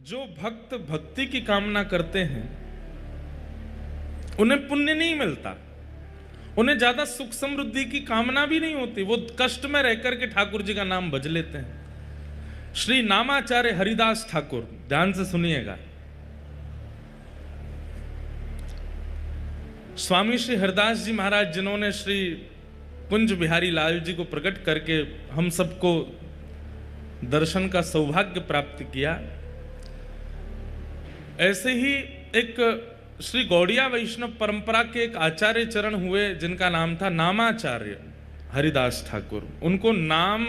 जो भक्त भक्ति की कामना करते हैं उन्हें पुण्य नहीं मिलता, उन्हें ज्यादा सुख समृद्धि की कामना भी नहीं होती, वो कष्ट में रह करके ठाकुर जी का नाम भज लेते हैं। श्री नामाचार्य हरिदास ठाकुर, ध्यान से सुनिएगा, स्वामी श्री हरिदास जी महाराज जिन्होंने श्री कुंज बिहारी लाल जी को प्रकट करके हम सबको दर्शन का सौभाग्य प्राप्त किया, ऐसे ही एक श्री गौड़िया वैष्णव परंपरा के एक आचार्य चरण हुए जिनका नाम था नामाचार्य हरिदास ठाकुर। उनको नाम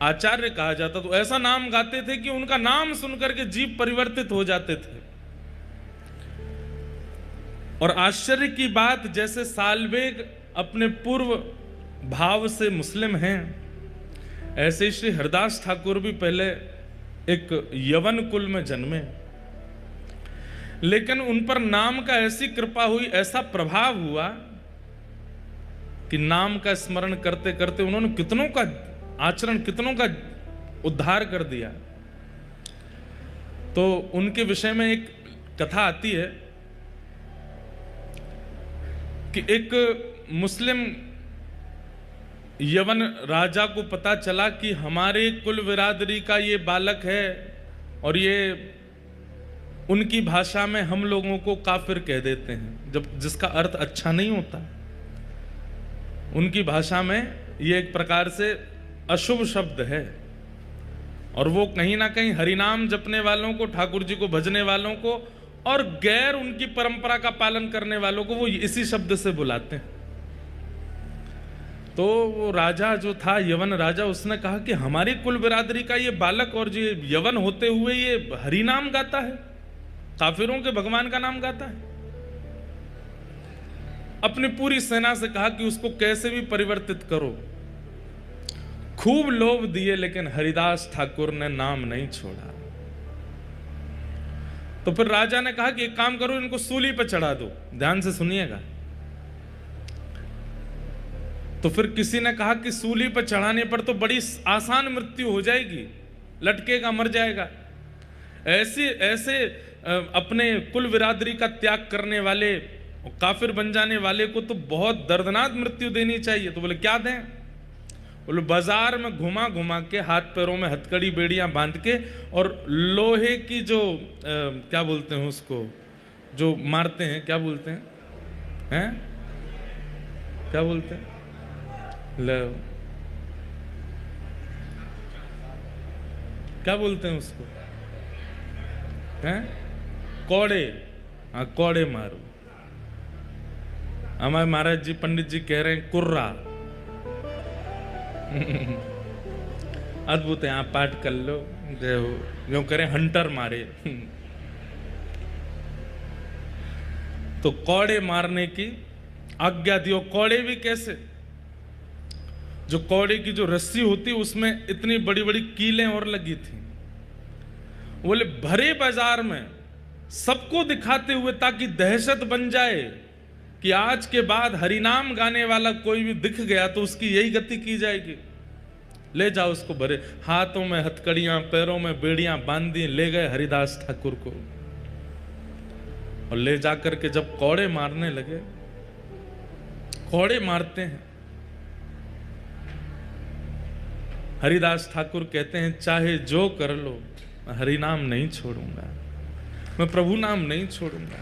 आचार्य कहा जाता, तो ऐसा नाम गाते थे कि उनका नाम सुनकर के जीव परिवर्तित हो जाते थे। और आश्चर्य की बात, जैसे सालबेग अपने पूर्व भाव से मुस्लिम हैं, ऐसे श्री हरिदास ठाकुर भी पहले एक यवन कुल में जन्मे, लेकिन उन पर नाम का ऐसी कृपा हुई, ऐसा प्रभाव हुआ कि नाम का स्मरण करते करते उन्होंने कितनों का आचरण, कितनों का उद्धार कर दिया। तो उनके विषय में एक कथा आती है कि एक मुस्लिम यवन राजा को पता चला कि हमारे कुल बिरादरी का ये बालक है और ये उनकी भाषा में हम लोगों को काफिर कह देते हैं, जब जिसका अर्थ अच्छा नहीं होता। उनकी भाषा में ये एक प्रकार से अशुभ शब्द है, और वो कहीं ना कहीं हरिनाम जपने वालों को, ठाकुर जी को भजने वालों को और गैर उनकी परंपरा का पालन करने वालों को वो इसी शब्द से बुलाते हैं। तो वो राजा जो था, यवन राजा, उसने कहा कि हमारी कुल बिरादरी का ये बालक और ये यवन होते हुए ये हरिनाम गाता है, काफिरों के भगवान का नाम गाता है। अपनी पूरी सेना से कहा कि उसको कैसे भी परिवर्तित करो। खूब लोभ दिए, लेकिन हरिदास ठाकुर ने नाम नहीं छोड़ा। तो फिर राजा ने कहा कि एक काम करो, इनको सूली पर चढ़ा दो। ध्यान से सुनिएगा। तो फिर किसी ने कहा कि सूली पर चढ़ाने पर तो बड़ी आसान मृत्यु हो जाएगी, लटकेगा, मर जाएगा। ऐसे अपने कुल बिरादरी का त्याग करने वाले, काफिर बन जाने वाले को तो बहुत दर्दनाक मृत्यु देनी चाहिए। तो बोले क्या दें? बोले बाजार में घुमा घुमा के, हाथ पैरों में हथकड़ी बेड़ियां बांध के, और लोहे की जो क्या बोलते हैं उसको, जो मारते हैं, क्या बोलते हैं, क्या बोलते हैं, क्या बोलते हैं उसको, कौड़े, हाँ कौड़े मारो। हमारे महाराज जी, पंडित जी कह रहे हैं कुर्रा। अद्भुत है, आप पाठ कर लो, जो करें हंटर मारे। तो कौड़े मारने की आज्ञा दियो। कौड़े भी कैसे? जो कौड़े की जो रस्सी होती उसमें इतनी बड़ी बड़ी कीलें और लगी थी। बोले भरे बाजार में सबको दिखाते हुए, ताकि दहशत बन जाए कि आज के बाद हरिनाम गाने वाला कोई भी दिख गया तो उसकी यही गति की जाएगी। ले जाओ उसको, भरे हाथों में हथकड़ियां, पैरों में बेड़ियां बांधी, ले गए हरिदास ठाकुर को। और ले जाकर के जब कौड़े मारने लगे, कौड़े मारते हैं, हरिदास ठाकुर कहते हैं चाहे जो कर लो, मैं हरिनाम नहीं छोड़ूंगा, मैं प्रभु नाम नहीं छोड़ूंगा।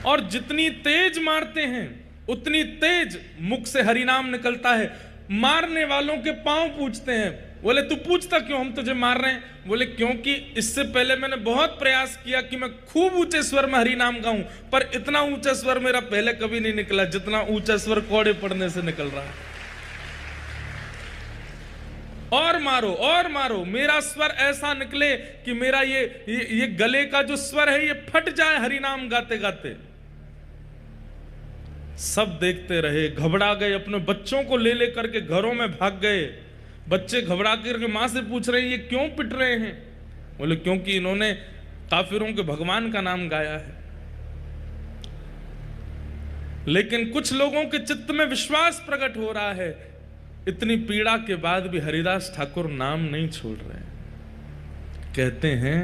और जितनी तेज मारते हैं उतनी तेज मुख से हरिनाम निकलता है। मारने वालों के पांव पूछते हैं। बोले तू पूछता क्यों, हम तुझे मार रहे हैं? बोले क्योंकि इससे पहले मैंने बहुत प्रयास किया कि मैं खूब ऊंचे स्वर में हरिनाम गाऊं, पर इतना ऊंचा स्वर मेरा पहले कभी नहीं निकला जितना ऊंचा स्वर कौड़े पड़ने से निकल रहा है। और मारो, मेरा स्वर ऐसा निकले कि मेरा ये गले का जो स्वर है ये फट जाए हरिनाम गाते गाते। सब देखते रहे, घबरा गए, अपने बच्चों को ले करके घरों में भाग गए। बच्चे घबरा करके मां से पूछ रहे हैं ये क्यों पिट रहे हैं? बोले क्योंकि इन्होंने काफिरों के भगवान का नाम गाया है। लेकिन कुछ लोगों के चित्त में विश्वास प्रकट हो रहा है, इतनी पीड़ा के बाद भी हरिदास ठाकुर नाम नहीं छोड़ रहे। कहते हैं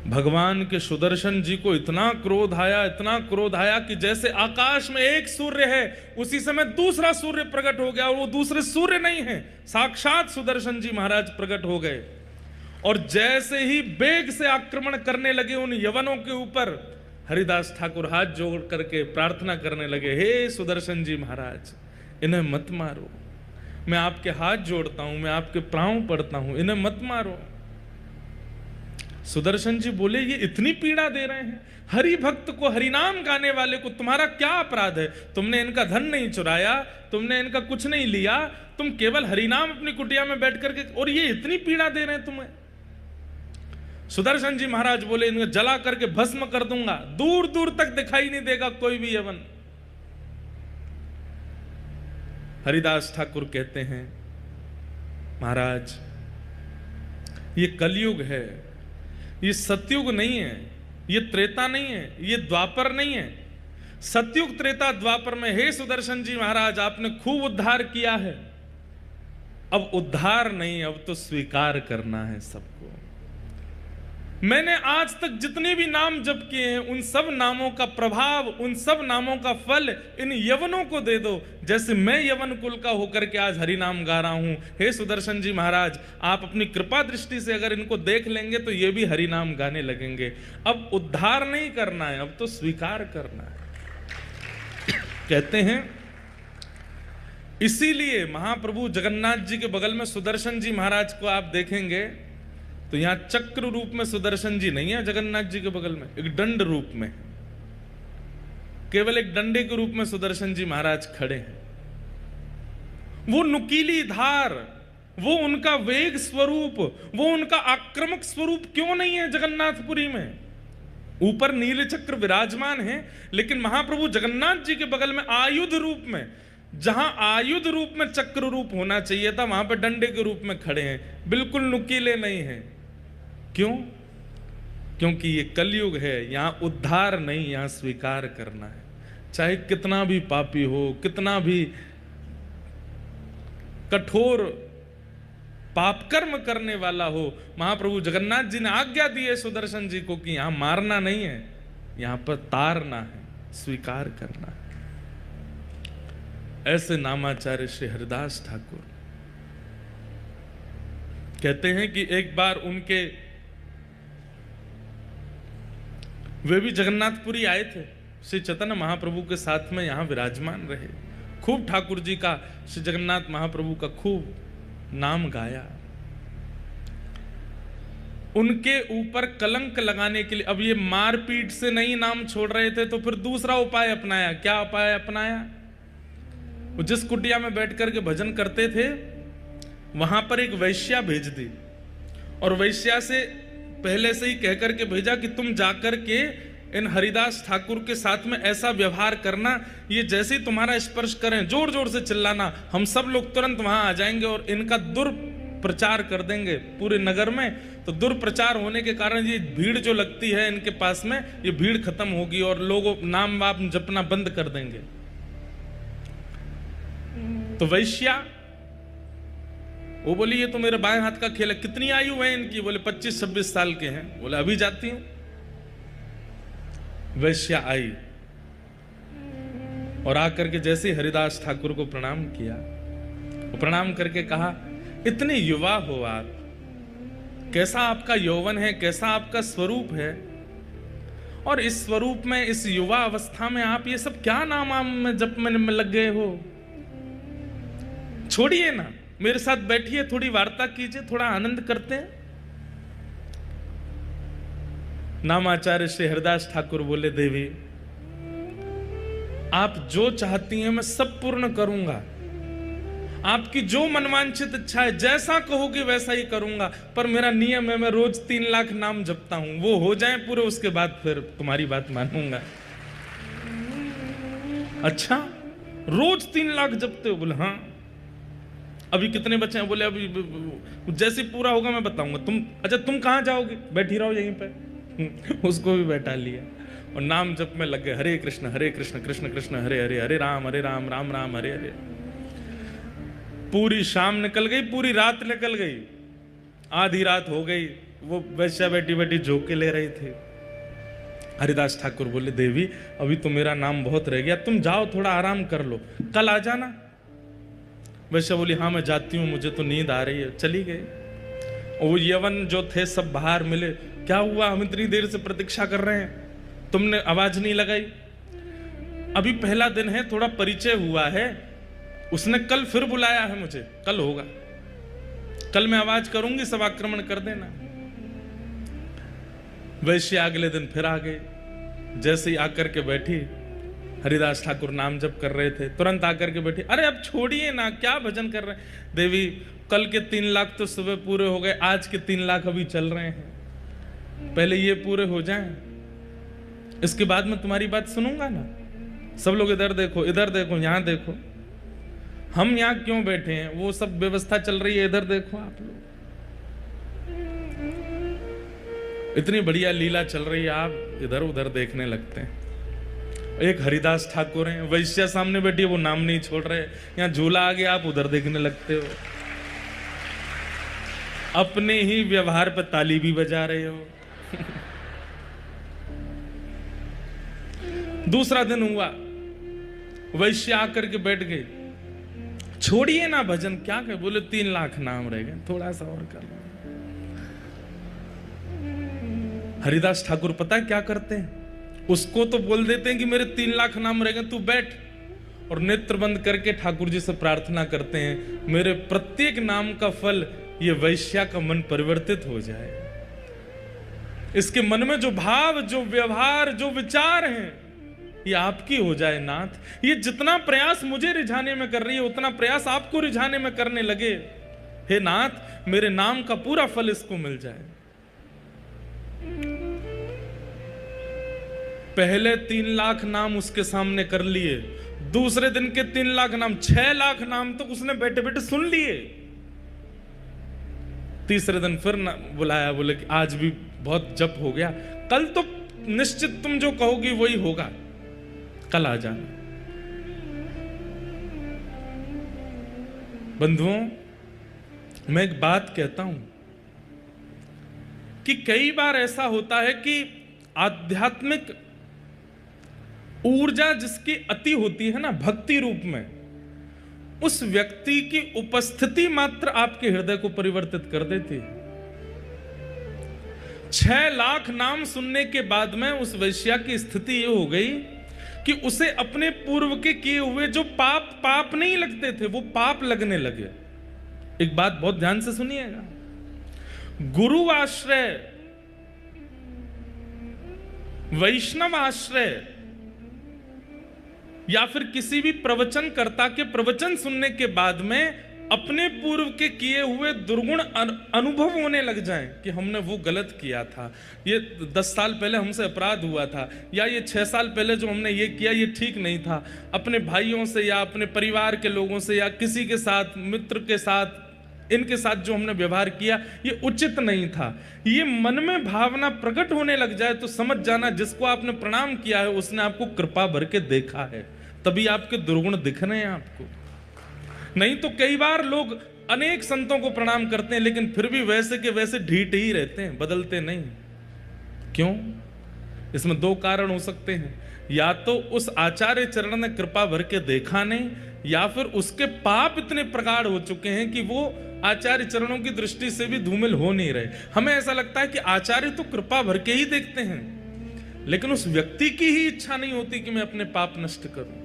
भगवान के सुदर्शन जी को इतना क्रोध आया कि जैसे आकाश में एक सूर्य है, उसी समय दूसरा सूर्य प्रकट हो गया, और वो दूसरे सूर्य नहीं है, साक्षात सुदर्शन जी महाराज प्रकट हो गए। और जैसे ही वेग से आक्रमण करने लगे उन यवनों के ऊपर, हरिदास ठाकुर हाथ जोड़ करके प्रार्थना करने लगे, हे सुदर्शन जी महाराज, इन्हें मत मारो, मैं आपके हाथ जोड़ता हूं, मैं आपके पांव पड़ता हूं, इन्हें मत मारो। सुदर्शन जी बोले, ये इतनी पीड़ा दे रहे हैं, हरि भक्त को, हरिनाम गाने वाले को तुम्हारा क्या अपराध है? तुमने इनका धन नहीं चुराया, तुमने इनका कुछ नहीं लिया, तुम केवल हरिनाम अपनी कुटिया में बैठ करके, और ये इतनी पीड़ा दे रहे हैं तुम्हें। सुदर्शन जी महाराज बोले, इन्हें जला करके भस्म कर दूंगा, दूर दूर तक दिखाई नहीं देगा कोई भी यवन। हरिदास ठाकुर कहते हैं, महाराज ये कलयुग है, ये सतयुग नहीं है, ये त्रेता नहीं है, ये द्वापर नहीं है। सतयुग त्रेता द्वापर में, हे सुदर्शन जी महाराज, आपने खूब उद्धार किया है, अब उद्धार नहीं, अब तो स्वीकार करना है सबको। मैंने आज तक जितने भी नाम जप किए हैं, उन सब नामों का प्रभाव, उन सब नामों का फल इन यवनों को दे दो, जैसे मैं यवन कुल का होकर के आज हरि नाम गा रहा हूं। हे सुदर्शन जी महाराज, आप अपनी कृपा दृष्टि से अगर इनको देख लेंगे तो ये भी हरि नाम गाने लगेंगे। अब उद्धार नहीं करना है, अब तो स्वीकार करना है। कहते हैं इसीलिए महाप्रभु जगन्नाथ जी के बगल में सुदर्शन जी महाराज को आप देखेंगे तो यहां चक्र रूप में सुदर्शन जी नहीं है, जगन्नाथ जी के बगल में एक दंड रूप में, केवल एक डंडे के रूप में सुदर्शन जी महाराज खड़े हैं। वो नुकीली धार, वो उनका वेग स्वरूप, वो उनका आक्रामक स्वरूप क्यों नहीं है जगन्नाथपुरी में? ऊपर नील चक्र विराजमान है, लेकिन महाप्रभु जगन्नाथ जी के बगल में आयुध रूप में, जहां आयुध रूप में चक्र रूप होना चाहिए था, वहां पर डंडे के रूप में खड़े हैं, बिल्कुल नुकीले नहीं हैं। क्यों? क्योंकि ये कलयुग है, यहां उद्धार नहीं, यहां स्वीकार करना है। चाहे कितना भी पापी हो, कितना भी कठोर पापकर्म करने वाला हो, महाप्रभु जगन्नाथ जी ने आज्ञा दी है सुदर्शन जी को कि यहां मारना नहीं है, यहां पर तारना है, स्वीकार करना है। ऐसे नामाचार्य श्री हरिदास ठाकुर कहते हैं कि एक बार उनके, वे भी जगन्नाथपुरी आए थे, श्री चैतन्य महाप्रभु के साथ में यहां विराजमान रहे, खूब ठाकुर जी का, श्री जगन्नाथ महाप्रभु का खूब नाम गाया। उनके ऊपर कलंक लगाने के लिए, अब ये मारपीट से नहीं नाम छोड़ रहे थे, तो फिर दूसरा उपाय अपनाया। क्या उपाय अपनाया? जिस कुटिया में बैठ करके भजन करते थे, वहां पर एक वैश्या भेज दी, और वैश्या से पहले से ही कहकर के भेजा कि तुम जाकर के इन हरिदास ठाकुर के साथ में ऐसा व्यवहार करना, ये जैसे ही तुम्हारा स्पर्श करें जोर जोर से चिल्लाना, हम सब लोग तुरंत वहां आ जाएंगे और इनका दुर्प्रचार कर देंगे पूरे नगर में। तो दुर्प्रचार होने के कारण ये भीड़ जो लगती है इनके पास में, ये भीड़ खत्म होगी और लोग नाम वाप जपना बंद कर देंगे। तो वैश्या वो बोली, ये तो मेरे बाएं हाथ का खेल है। कितनी आयु है इनकी? बोले 25-26 साल के हैं। बोले अभी जाती हूं। वैश्या आई और आकर के जैसे हरिदास ठाकुर को प्रणाम किया, वो प्रणाम करके कहा, इतने युवा हो आप, कैसा आपका यौवन है, कैसा आपका स्वरूप है, और इस स्वरूप में, इस युवा अवस्था में आप ये सब क्या नाम में जप में लग गए हो? छोड़िए ना, मेरे साथ बैठिए, थोड़ी वार्ता कीजिए, थोड़ा आनंद करते हैं। नामाचार्य श्री हरिदास ठाकुर बोले, देवी आप जो चाहती हैं मैं सब पूर्ण करूंगा, आपकी जो मनवांछित इच्छा है, जैसा कहोगे वैसा ही करूंगा, पर मेरा नियम है, मैं रोज 3 लाख नाम जपता हूं, वो हो जाए पूरे, उसके बाद फिर तुम्हारी बात मानूंगा। अच्छा, रोज 3 लाख जपते हो? बोले हाँ। अभी कितने बचे हैं? बोले अभी जैसे पूरा होगा मैं बताऊंगा। अच्छा तुम कहां जाओगे? बैठी रहो यहीं पे। उसको भी बैठा लिया और नाम जप में लग गए, हरे कृष्ण कृष्ण कृष्ण हरे हरे, हरे राम राम राम हरे हरे। पूरी शाम निकल गई, पूरी रात निकल गई, आधी रात हो गई, वो वैश्या बैठी बैठी झोंके ले रही थी। हरिदास ठाकुर बोले, देवी अभी तो मेरा नाम बहुत रह गया, तुम जाओ थोड़ा आराम कर लो, कल आ जाना। वैश्या बोली, हाँ मैं जाती हूँ, मुझे तो नींद आ रही है। चली गई। वो यवन जो थे सब बाहर मिले, क्या हुआ, हम इतनी देर से प्रतीक्षा कर रहे हैं, तुमने आवाज नहीं लगाई। अभी पहला दिन है, थोड़ा परिचय हुआ है, उसने कल फिर बुलाया है मुझे, कल होगा, कल मैं आवाज करूंगी, सब आक्रमण कर देना। वैश्य अगले दिन फिर आ गए। जैसे ही आकर के बैठी, हरिदास ठाकुर नाम जप कर रहे थे, तुरंत आकर के बैठी, अरे अब छोड़िए ना, क्या भजन कर रहे हैं। देवी कल के 3 लाख तो सुबह पूरे हो गए, आज के 3 लाख अभी चल रहे हैं, पहले ये पूरे हो जाएं, इसके बाद मैं तुम्हारी बात सुनूंगा ना। सब लोग इधर देखो, इधर देखो, यहां देखो, हम यहां क्यों बैठे हैं, वो सब व्यवस्था चल रही है, इधर देखो आप लोग, इतनी बढ़िया लीला चल रही है, आप इधर उधर देखने लगते हैं। एक हरिदास ठाकुर हैं, वैश्या सामने बैठी है, वो नाम नहीं छोड़ रहे, यहां झूला आ गया, आप उधर देखने लगते हो, अपने ही व्यवहार पर ताली भी बजा रहे हो। दूसरा दिन हुआ, वैश्य आकर के बैठ गए, छोड़िए ना भजन, क्या कहे, बोले 3 लाख नाम रह गए, थोड़ा सा और कर लो। हरिदास ठाकुर पता है क्या करते हैं, उसको तो बोल देते हैं कि मेरे 3 लाख नाम रह गए, तू बैठ, और नेत्र बंद करके ठाकुर जी से प्रार्थना करते हैं, मेरे प्रत्येक नाम का फल ये वैश्या का मन परिवर्तित हो जाए, इसके मन में जो भाव, जो व्यवहार, जो विचार हैं, ये आपकी हो जाए नाथ। ये जितना प्रयास मुझे रिझाने में कर रही है, उतना प्रयास आपको रिझाने में करने लगे, हे नाथ मेरे नाम का पूरा फल इसको मिल जाए। पहले 3 लाख नाम उसके सामने कर लिए, दूसरे दिन के 3 लाख नाम, 6 लाख नाम तो उसने बैठे बैठे सुन लिए। तीसरे दिन फिर बुलाया, बोले कि आज भी बहुत जप हो गया, कल तो निश्चित तुम जो कहोगी वही होगा, कल आ जाना। बंधुओं, मैं एक बात कहता हूं कि कई बार ऐसा होता है कि आध्यात्मिक ऊर्जा जिसकी अति होती है ना, भक्ति रूप में, उस व्यक्ति की उपस्थिति मात्र आपके हृदय को परिवर्तित कर देती है। 6 लाख नाम सुनने के बाद में उस वैश्या की स्थिति ये हो गई कि उसे अपने पूर्व के किए हुए जो पाप नहीं लगते थे, वो पाप लगने लगे। एक बात बहुत ध्यान से सुनिएगा, गुरु आश्रय, वैष्णव आश्रय, या फिर किसी भी प्रवचनकर्ता के प्रवचन सुनने के बाद में अपने पूर्व के किए हुए दुर्गुण अनुभव होने लग जाएं कि हमने वो गलत किया था, ये 10 साल पहले हमसे अपराध हुआ था, या ये 6 साल पहले जो हमने ये किया ये ठीक नहीं था, अपने भाइयों से या अपने परिवार के लोगों से या किसी के साथ, मित्र के साथ, इनके साथ जो हमने व्यवहार किया ये उचित नहीं था, ये मन में भावना प्रकट होने लग जाए तो समझ जाना जिसको आपने प्रणाम किया है उसने आपको कृपा भर के देखा है, तभी आपके दुर्गुण दिख रहे हैं आपको। नहीं तो कई बार लोग अनेक संतों को प्रणाम करते हैं लेकिन फिर भी वैसे के वैसे ढीठ ही रहते हैं, बदलते नहीं। क्यों? इसमें 2 कारण हो सकते हैं, या तो उस आचार्य चरण ने कृपा भर के देखा नहीं, या फिर उसके पाप इतने प्रगाढ़ हो चुके हैं कि वो आचार्य चरणों की दृष्टि से भी धूमिल हो नहीं रहे। हमें ऐसा लगता है कि आचार्य तो कृपा भर के ही देखते हैं, लेकिन उस व्यक्ति की ही इच्छा नहीं होती कि मैं अपने पाप नष्ट करूं।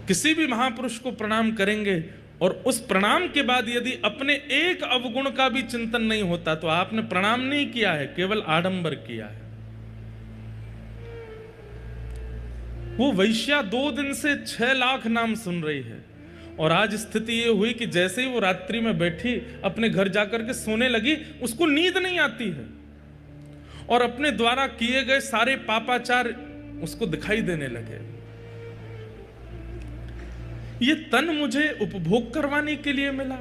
किसी भी महापुरुष को प्रणाम करेंगे और उस प्रणाम के बाद यदि अपने एक अवगुण का भी चिंतन नहीं होता तो आपने प्रणाम नहीं किया है, केवल आडंबर किया है। वो वैश्या 2 दिन से 6 लाख नाम सुन रही है और आज स्थिति ये हुई कि जैसे ही वो रात्रि में बैठी अपने घर जाकर के सोने लगी, उसको नींद नहीं आती है और अपने द्वारा किए गए सारे पापाचार उसको दिखाई देने लगे। ये तन मुझे उपभोग करवाने के लिए मिला,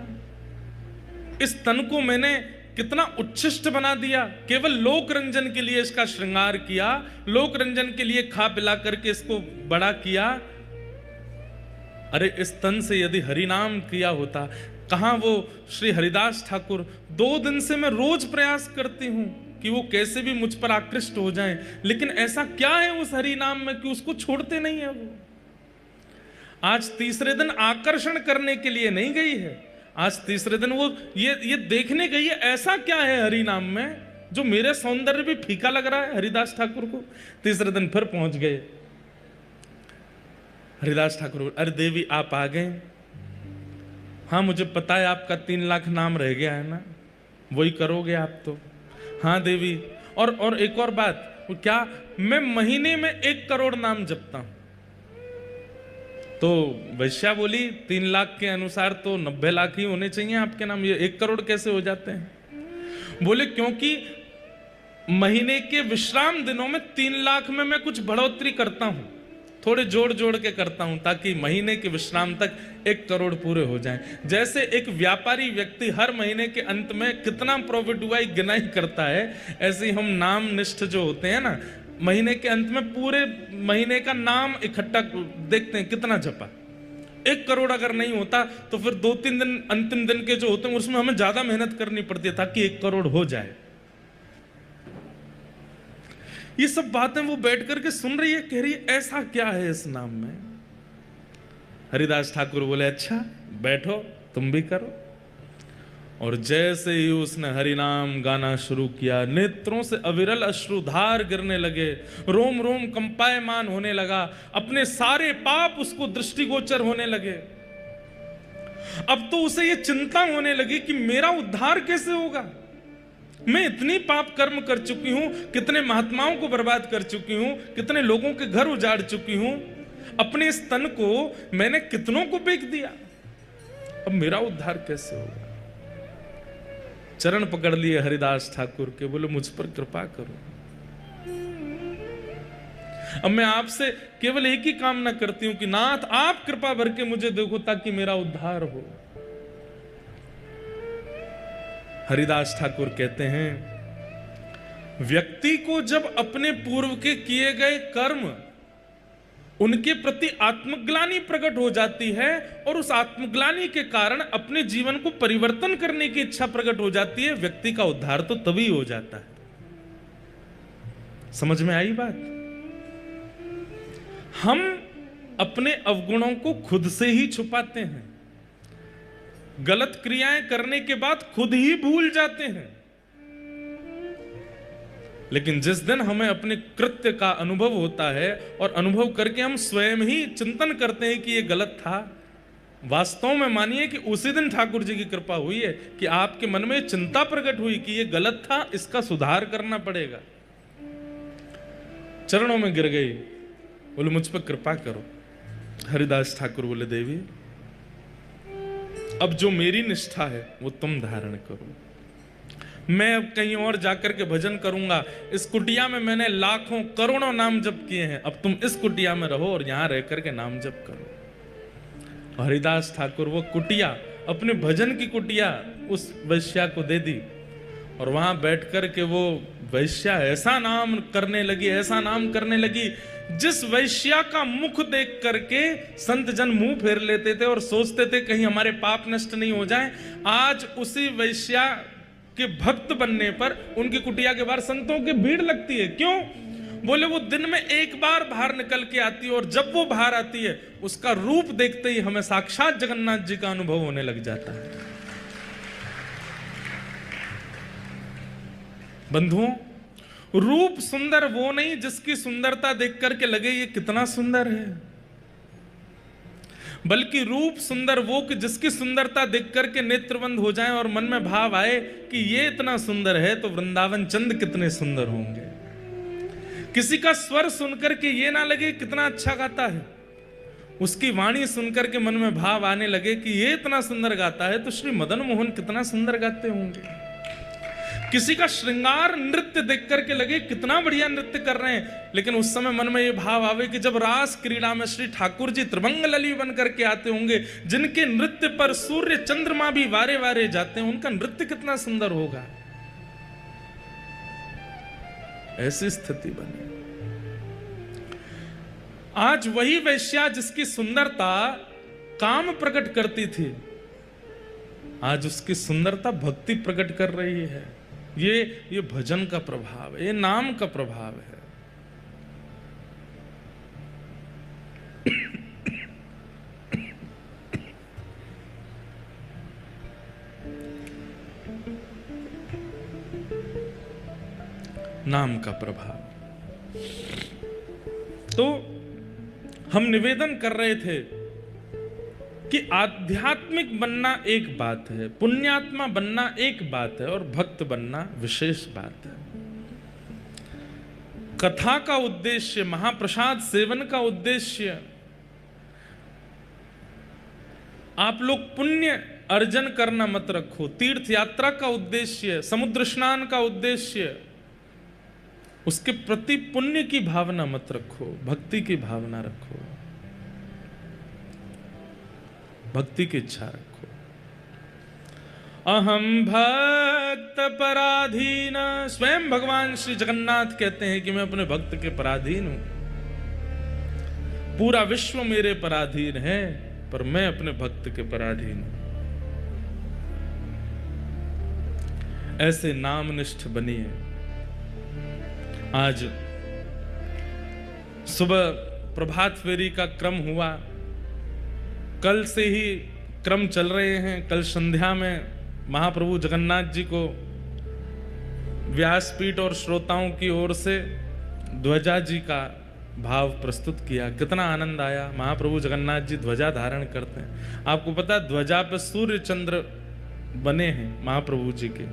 इस तन को मैंने कितना उच्छिष्ट बना दिया, केवल लोक रंजन के लिए इसका श्रृंगार किया, लोक रंजन के लिए खा पिला करके इसको बड़ा किया। अरे इस तन से यदि हरि नाम किया होता, कहाँ वो श्री हरिदास ठाकुर? 2 दिन से मैं रोज प्रयास करती हूँ कि वो कैसे भी मुझ पर आकृष्ट हो जाएं, लेकिन ऐसा क्या है उस हरि नाम में कि उसको छोड़ते नहीं है वो। आज तीसरे दिन आकर्षण करने के लिए नहीं गई है, आज तीसरे दिन वो ये देखने गई है ऐसा क्या है हरि नाम में जो मेरे सौंदर्य भी फीका लग रहा है हरिदास ठाकुर को। तीसरे दिन फिर पहुंच गए। हरिदास ठाकुर, अरे देवी आप आ गए? हाँ मुझे पता है आपका 3 लाख नाम रह गया है ना, वही करोगे आप तो। हाँ देवी, और एक और बात, वो क्या? मैं महीने में 1 करोड़ नाम जपता हूं। तो वैश्या बोली 3 लाख के अनुसार तो 90 लाख ही होने चाहिए आपके नाम, ये 1 करोड़ कैसे हो जाते हैं? बोले क्योंकि महीने के विश्राम दिनों में 3 लाख में मैं कुछ बढ़ोतरी करता हूं, थोड़े जोड़ जोड़ के करता हूं ताकि महीने के विश्राम तक 1 करोड़ पूरे हो जाएं। जैसे एक व्यापारी व्यक्ति हर महीने के अंत में कितना प्रॉफिट हुआ गिनाई करता है, ऐसे ही हम नाम निष्ठ जो होते हैं ना, महीने के अंत में पूरे महीने का नाम इकट्ठा देखते हैं कितना जपा। 1 करोड़ अगर नहीं होता तो फिर 2-3 दिन अंतिम दिन के जो होते हैं उसमें हमें ज्यादा मेहनत करनी पड़ती है ताकि 1 करोड़ हो जाए। ये सब बातें वो बैठ करके सुन रही है, कह रही है ऐसा क्या है इस नाम में। हरिदास ठाकुर बोले अच्छा बैठो तुम भी करो। और जैसे ही उसने हरि नाम गाना शुरू किया, नेत्रों से अविरल अश्रुधार गिरने लगे, रोम रोम कंपायमान होने लगा, अपने सारे पाप उसको दृष्टिगोचर होने लगे। अब तो उसे ये चिंता होने लगी कि मेरा उद्धार कैसे होगा। मैं इतनी पाप कर्म कर चुकी हूं, कितने महात्माओं को बर्बाद कर चुकी हूं, कितने लोगों के घर उजाड़ चुकी हूं, अपने इस तन को मैंने कितनों को बेच दिया, अब मेरा उद्धार कैसे होगा। चरण पकड़ लिए हरिदास ठाकुर के, बोले मुझ पर कृपा करो। अब मैं आपसे केवल एक ही कामना करती हूं कि नाथ आप कृपा भर के मुझे देखो ताकि मेरा उद्धार हो। हरिदास ठाकुर कहते हैं व्यक्ति को जब अपने पूर्व के किए गए कर्म उनके प्रति आत्मग्लानि प्रकट हो जाती है और उस आत्मग्लानि के कारण अपने जीवन को परिवर्तन करने की इच्छा प्रकट हो जाती है, व्यक्ति का उद्धार तो तभी हो जाता है। समझ में आई बात? हम अपने अवगुणों को खुद से ही छुपाते हैं, गलत क्रियाएं करने के बाद खुद ही भूल जाते हैं, लेकिन जिस दिन हमें अपने कृत्य का अनुभव होता है और अनुभव करके हम स्वयं ही चिंतन करते हैं कि ये गलत था, वास्तव में मानिए कि उसी दिन ठाकुर जी की कृपा हुई है कि आपके मन में चिंता प्रकट हुई कि ये गलत था, इसका सुधार करना पड़ेगा। चरणों में गिर गई, बोले मुझ पर कृपा करो। हरिदास ठाकुर बोले देवी अब जो मेरी निष्ठा है वो तुम धारण करो, मैं अब कहीं और जाकर के भजन करूंगा। इस कुटिया में मैंने लाखों करोड़ों नाम जप किए हैं, अब तुम इस कुटिया में रहो और यहां रह करके नाम जप करो। हरिदास ठाकुर वो कुटिया, अपने भजन की कुटिया उस वैश्या को दे दी और वहां बैठ करके वो वैश्या ऐसा नाम करने लगी, ऐसा नाम करने लगी, जिस वैश्या का मुख देख करके संत जन मुंह फेर लेते थे और सोचते थे कहीं हमारे पाप नष्ट नहीं हो जाएं। आज उसी वैश्या के भक्त बनने पर उनकी कुटिया के बाहर संतों की भीड़ लगती है। क्यों? बोले वो दिन में एक बार बाहर निकल के आती है और जब वो बाहर आती है उसका रूप देखते ही हमें साक्षात जगन्नाथ जी का अनुभव होने लग जाता है। बंधुओं, रूप सुंदर वो नहीं जिसकी सुंदरता देख करके लगे ये कितना सुंदर है, बल्कि रूप सुंदर वो कि जिसकी सुंदरता देख करके नेत्र बंद हो जाए और मन में भाव आए कि ये इतना सुंदर है तो वृंदावन चंद कितने सुंदर होंगे। किसी का स्वर सुनकर के ये ना लगे कितना अच्छा गाता है, उसकी वाणी सुनकर के मन में भाव आने लगे कि ये इतना सुंदर गाता है तो श्री मदन मोहन कितना सुंदर गाते होंगे। किसी का श्रृंगार नृत्य देख करके लगे कितना बढ़िया नृत्य कर रहे हैं, लेकिन उस समय मन में ये भाव आवे कि जब रास क्रीड़ा में श्री ठाकुर जी त्रिभंग लली बन करके आते होंगे, जिनके नृत्य पर सूर्य चंद्रमा भी वारे वारे जाते हैं, उनका नृत्य कितना सुंदर होगा। ऐसी स्थिति बनी। आज वही वैश्या जिसकी सुंदरता काम प्रकट करती थी, आज उसकी सुंदरता भक्ति प्रकट कर रही है। ये भजन का प्रभाव है, ये नाम का प्रभाव है। नाम का प्रभाव। तो हम निवेदन कर रहे थे कि आध्यात्मिक बनना एक बात है, पुण्यात्मा बनना एक बात है, और भक्त बनना विशेष बात है। कथा का उद्देश्य, महाप्रसाद सेवन का उद्देश्य, आप लोग पुण्य अर्जन करना मत रखो। तीर्थ यात्रा का उद्देश्य, समुद्र स्नान का उद्देश्य, उसके प्रति पुण्य की भावना मत रखो, भक्ति की भावना रखो, भक्ति की इच्छा रखो। अहम भक्त पराधीन, स्वयं भगवान श्री जगन्नाथ कहते हैं कि मैं अपने भक्त के पराधीन हूं। पूरा विश्व मेरे पराधीन है, पर मैं अपने भक्त के पराधीन हूं। ऐसे नामनिष्ठ बनिए। आज सुबह प्रभात फेरी का क्रम हुआ, कल से ही क्रम चल रहे हैं। कल संध्या में महाप्रभु जगन्नाथ जी को व्यासपीठ और श्रोताओं की ओर से ध्वजा जी का भाव प्रस्तुत किया। कितना आनंद आया। महाप्रभु जगन्नाथ जी ध्वजा धारण करते हैं। आपको पता है ध्वजा पे सूर्य चंद्र बने हैं महाप्रभु जी के।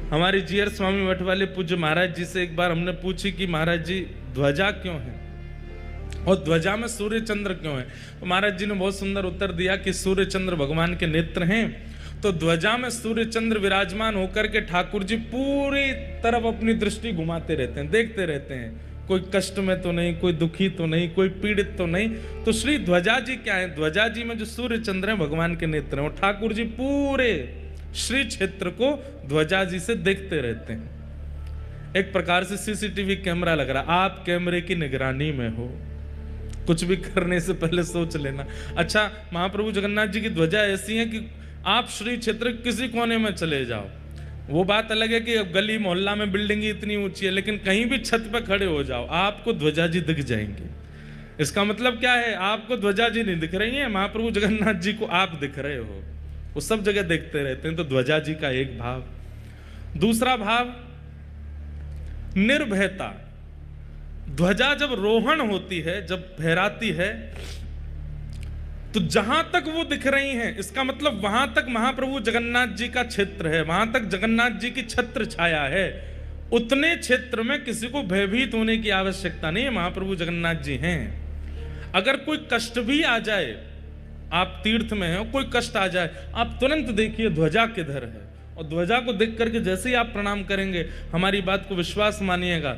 हमारे जीयर स्वामी मठ वाले पूज्य महाराज जी से एक बार हमने पूछी कि महाराज जी ध्वजा क्यों है और ध्वजा में सूर्य चंद्र क्यों है? तो महाराज जी ने बहुत सुंदर उत्तर दिया कि सूर्य चंद्र भगवान के नेत्र हैं, तो ध्वजा में सूर्य चंद्र विराजमान होकर के ठाकुर जी पूरी तरफ अपनी दृष्टि घुमाते रहते हैं, देखते रहते हैं। कोई कष्ट में तो नहीं, कोई दुखी तो नहीं, कोई पीड़ित तो नहीं। तो श्री ध्वजा जी क्या है? ध्वजा जी में जो सूर्य चंद्र है भगवान के नेत्र हैं, और ठाकुर जी पूरे श्री क्षेत्र को ध्वजा जी से देखते रहते हैं। एक प्रकार से सीसीटीवी कैमरा लग रहा। आप कैमरे की निगरानी में हो, कुछ भी करने से पहले सोच लेना। अच्छा, महाप्रभु जगन्नाथ जी की ध्वजा ऐसी है कि आप श्री क्षेत्र किसी कोने में चले जाओ, वो बात अलग है कि अब गली मोहल्ला में बिल्डिंग इतनी ऊंची है, लेकिन कहीं भी छत पर खड़े हो जाओ आपको ध्वजा जी दिख जाएंगे। इसका मतलब क्या है? आपको ध्वजा जी नहीं दिख रही है, महाप्रभु जगन्नाथ जी को आप दिख रहे हो। वो सब जगह देखते रहते हैं। तो ध्वजा जी का एक भाव। दूसरा भाव निर्भयता। ध्वजा जब रोहण होती है, जब फहराती है, तो जहां तक वो दिख रही हैं, इसका मतलब वहां तक महाप्रभु जगन्नाथ जी का क्षेत्र है, वहां तक जगन्नाथ जी की छत्र छाया है। उतने क्षेत्र में किसी को भयभीत होने की आवश्यकता नहीं है। महाप्रभु जगन्नाथ जी हैं। अगर कोई कष्ट भी आ जाए, आप तीर्थ में हैं, कोई कष्ट आ जाए, आप तुरंत देखिए ध्वजा किधर है, और ध्वजा को देख करके जैसे ही आप प्रणाम करेंगे, हमारी बात को विश्वास मानिएगा,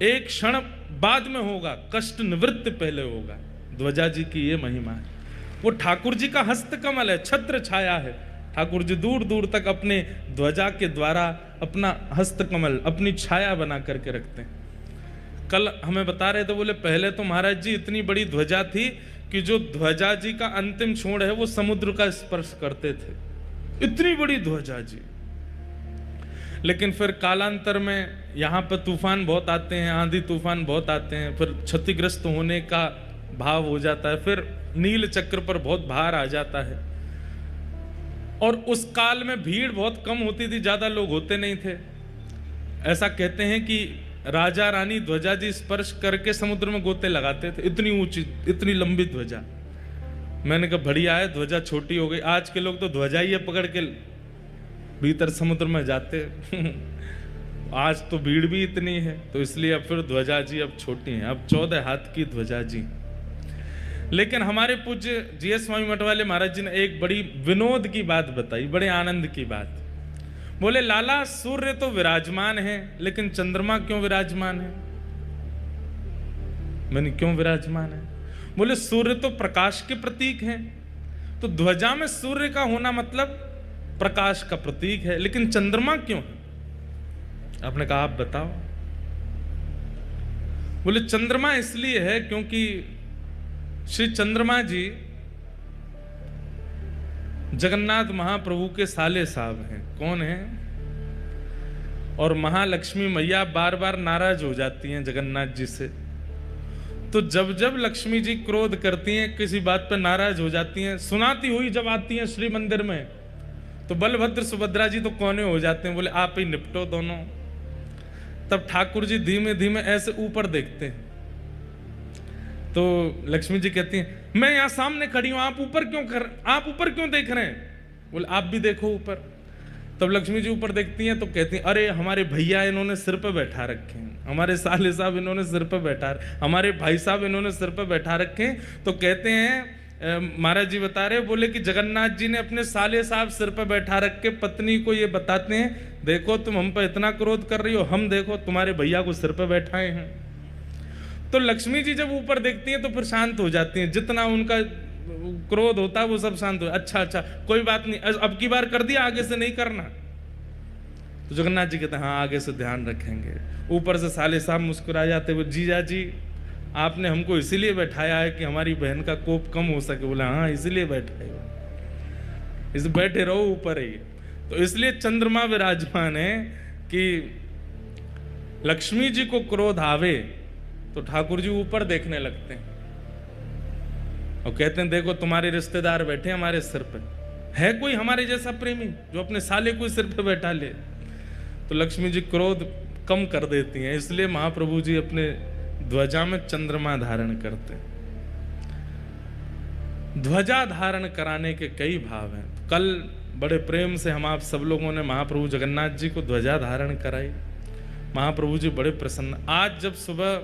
एक क्षण बाद में होगा, कष्ट निवृत्त पहले होगा। ध्वजा जी की ये महिमा है। वो ठाकुर जी का हस्त कमल है, छत्र छाया है। ठाकुर जी दूर दूर तक अपने ध्वजा के द्वारा अपना हस्त कमल, अपनी छाया बना करके रखते हैं। कल हमें बता रहे थे, बोले पहले तो महाराज जी इतनी बड़ी ध्वजा थी कि जो ध्वजा जी का अंतिम छोर है वो समुद्र का स्पर्श करते थे, इतनी बड़ी ध्वजा जी। लेकिन फिर कालांतर में यहाँ पर तूफान बहुत आते हैं, आंधी तूफान बहुत आते हैं, फिर क्षतिग्रस्त होने का भाव हो जाता है, फिर नील चक्र पर बहुत भार आ जाता है। और उस काल में भीड़ बहुत कम होती थी, ज्यादा लोग होते नहीं थे। ऐसा कहते हैं कि राजा रानी ध्वजा जी स्पर्श करके समुद्र में गोते लगाते थे, इतनी ऊंची, इतनी लंबी ध्वजा। मैंने कहा बढ़िया है, ध्वजा छोटी हो गई। आज के लोग तो ध्वजा ही पकड़ के भीतर समुद्र में जाते। आज तो भीड़ भी इतनी है, तो इसलिए अब फिर ध्वजा जी अब छोटी हैं, अब 14 हाथ की ध्वजा जी। लेकिन हमारे पूज्य जीएस स्वामी मठ वाले महाराज जी ने एक बड़ी विनोद की बात बताई, बड़े आनंद की बात। बोले लाला, सूर्य तो विराजमान है, लेकिन चंद्रमा क्यों विराजमान है? मैंने क्यों विराजमान है? बोले सूर्य तो प्रकाश के प्रतीक हैं, तो ध्वजा में सूर्य का होना मतलब प्रकाश का प्रतीक है, लेकिन चंद्रमा क्यों है? आपने कहा आप बताओ। बोले चंद्रमा इसलिए है क्योंकि श्री चंद्रमा जी जगन्नाथ महाप्रभु के साले साहब हैं। कौन है? और महालक्ष्मी मैया बार बार नाराज हो जाती हैं जगन्नाथ जी से। तो जब जब लक्ष्मी जी क्रोध करती हैं, किसी बात पर नाराज हो जाती हैं, सुनाती हुई जब आती हैं श्री मंदिर में, तो बलभद्र सुभद्रा जी तो कोने हो जाते हैं, बोले आप ही निपटो दोनों। तब ठाकुर जी धीमे धीमे ऐसे ऊपर देखते हैं, तो लक्ष्मी जी कहती हैं मैं यहां सामने खड़ी हूं, आप ऊपर क्यों देख रहे हैं? बोले आप भी देखो ऊपर। तब लक्ष्मी जी ऊपर देखती हैं तो कहती हैं अरे हमारे भैया इन्होंने सिर पे बैठा रखे हैं, हमारे साले साहब इन्होंने सिर पे बैठा, हमारे भाई साहब इन्होंने सिर पे बैठा रखे हैं। तो कहते हैं महाराज जी बता रहे, बोले कि जगन्नाथ जी ने अपने साले साहब सिर पे बैठा रख के पत्नी को ये बताते हैं, देखो तुम हम पर इतना क्रोध कर रही हो, हम देखो तुम्हारे भैया को सिर पे बैठाए हैं। तो लक्ष्मी जी जब ऊपर देखती हैं तो फिर शांत हो जाती हैं, जितना उनका क्रोध होता है वो सब शांत हो। अच्छा कोई बात नहीं, अब की बार कर दिया, आगे से नहीं करना। तो जगन्नाथ जी कहते हैं हाँ आगे से ध्यान रखेंगे। ऊपर से साले साहब मुस्कुरा जाते हुए, जीजा जी आपने हमको इसीलिए बैठाया है कि हमारी बहन का कोप कम हो सके। बोला हाँ इसीलिए बैठाए हो, इस बैठे रहो ऊपर ही। तो इसलिए चंद्रमा विराजमान है कि लक्ष्मी जी को क्रोध आवे तो ठाकुर जी ऊपर देखने लगते हैं और कहते हैं देखो तुम्हारे रिश्तेदार बैठे हमारे सिर पे, है कोई हमारे जैसा प्रेमी जो अपने साले को सिर पे बैठा ले? तो लक्ष्मी जी क्रोध कम कर देती हैं, इसलिए महाप्रभु जी अपने ध्वजा में चंद्रमा धारण करते हैं। ध्वजा धारण कराने के कई भाव हैं। कल बड़े प्रेम से हम आप सब लोगों ने महाप्रभु जगन्नाथ जी को ध्वजा धारण कराई, महाप्रभु जी बड़े प्रसन्न। आज जब सुबह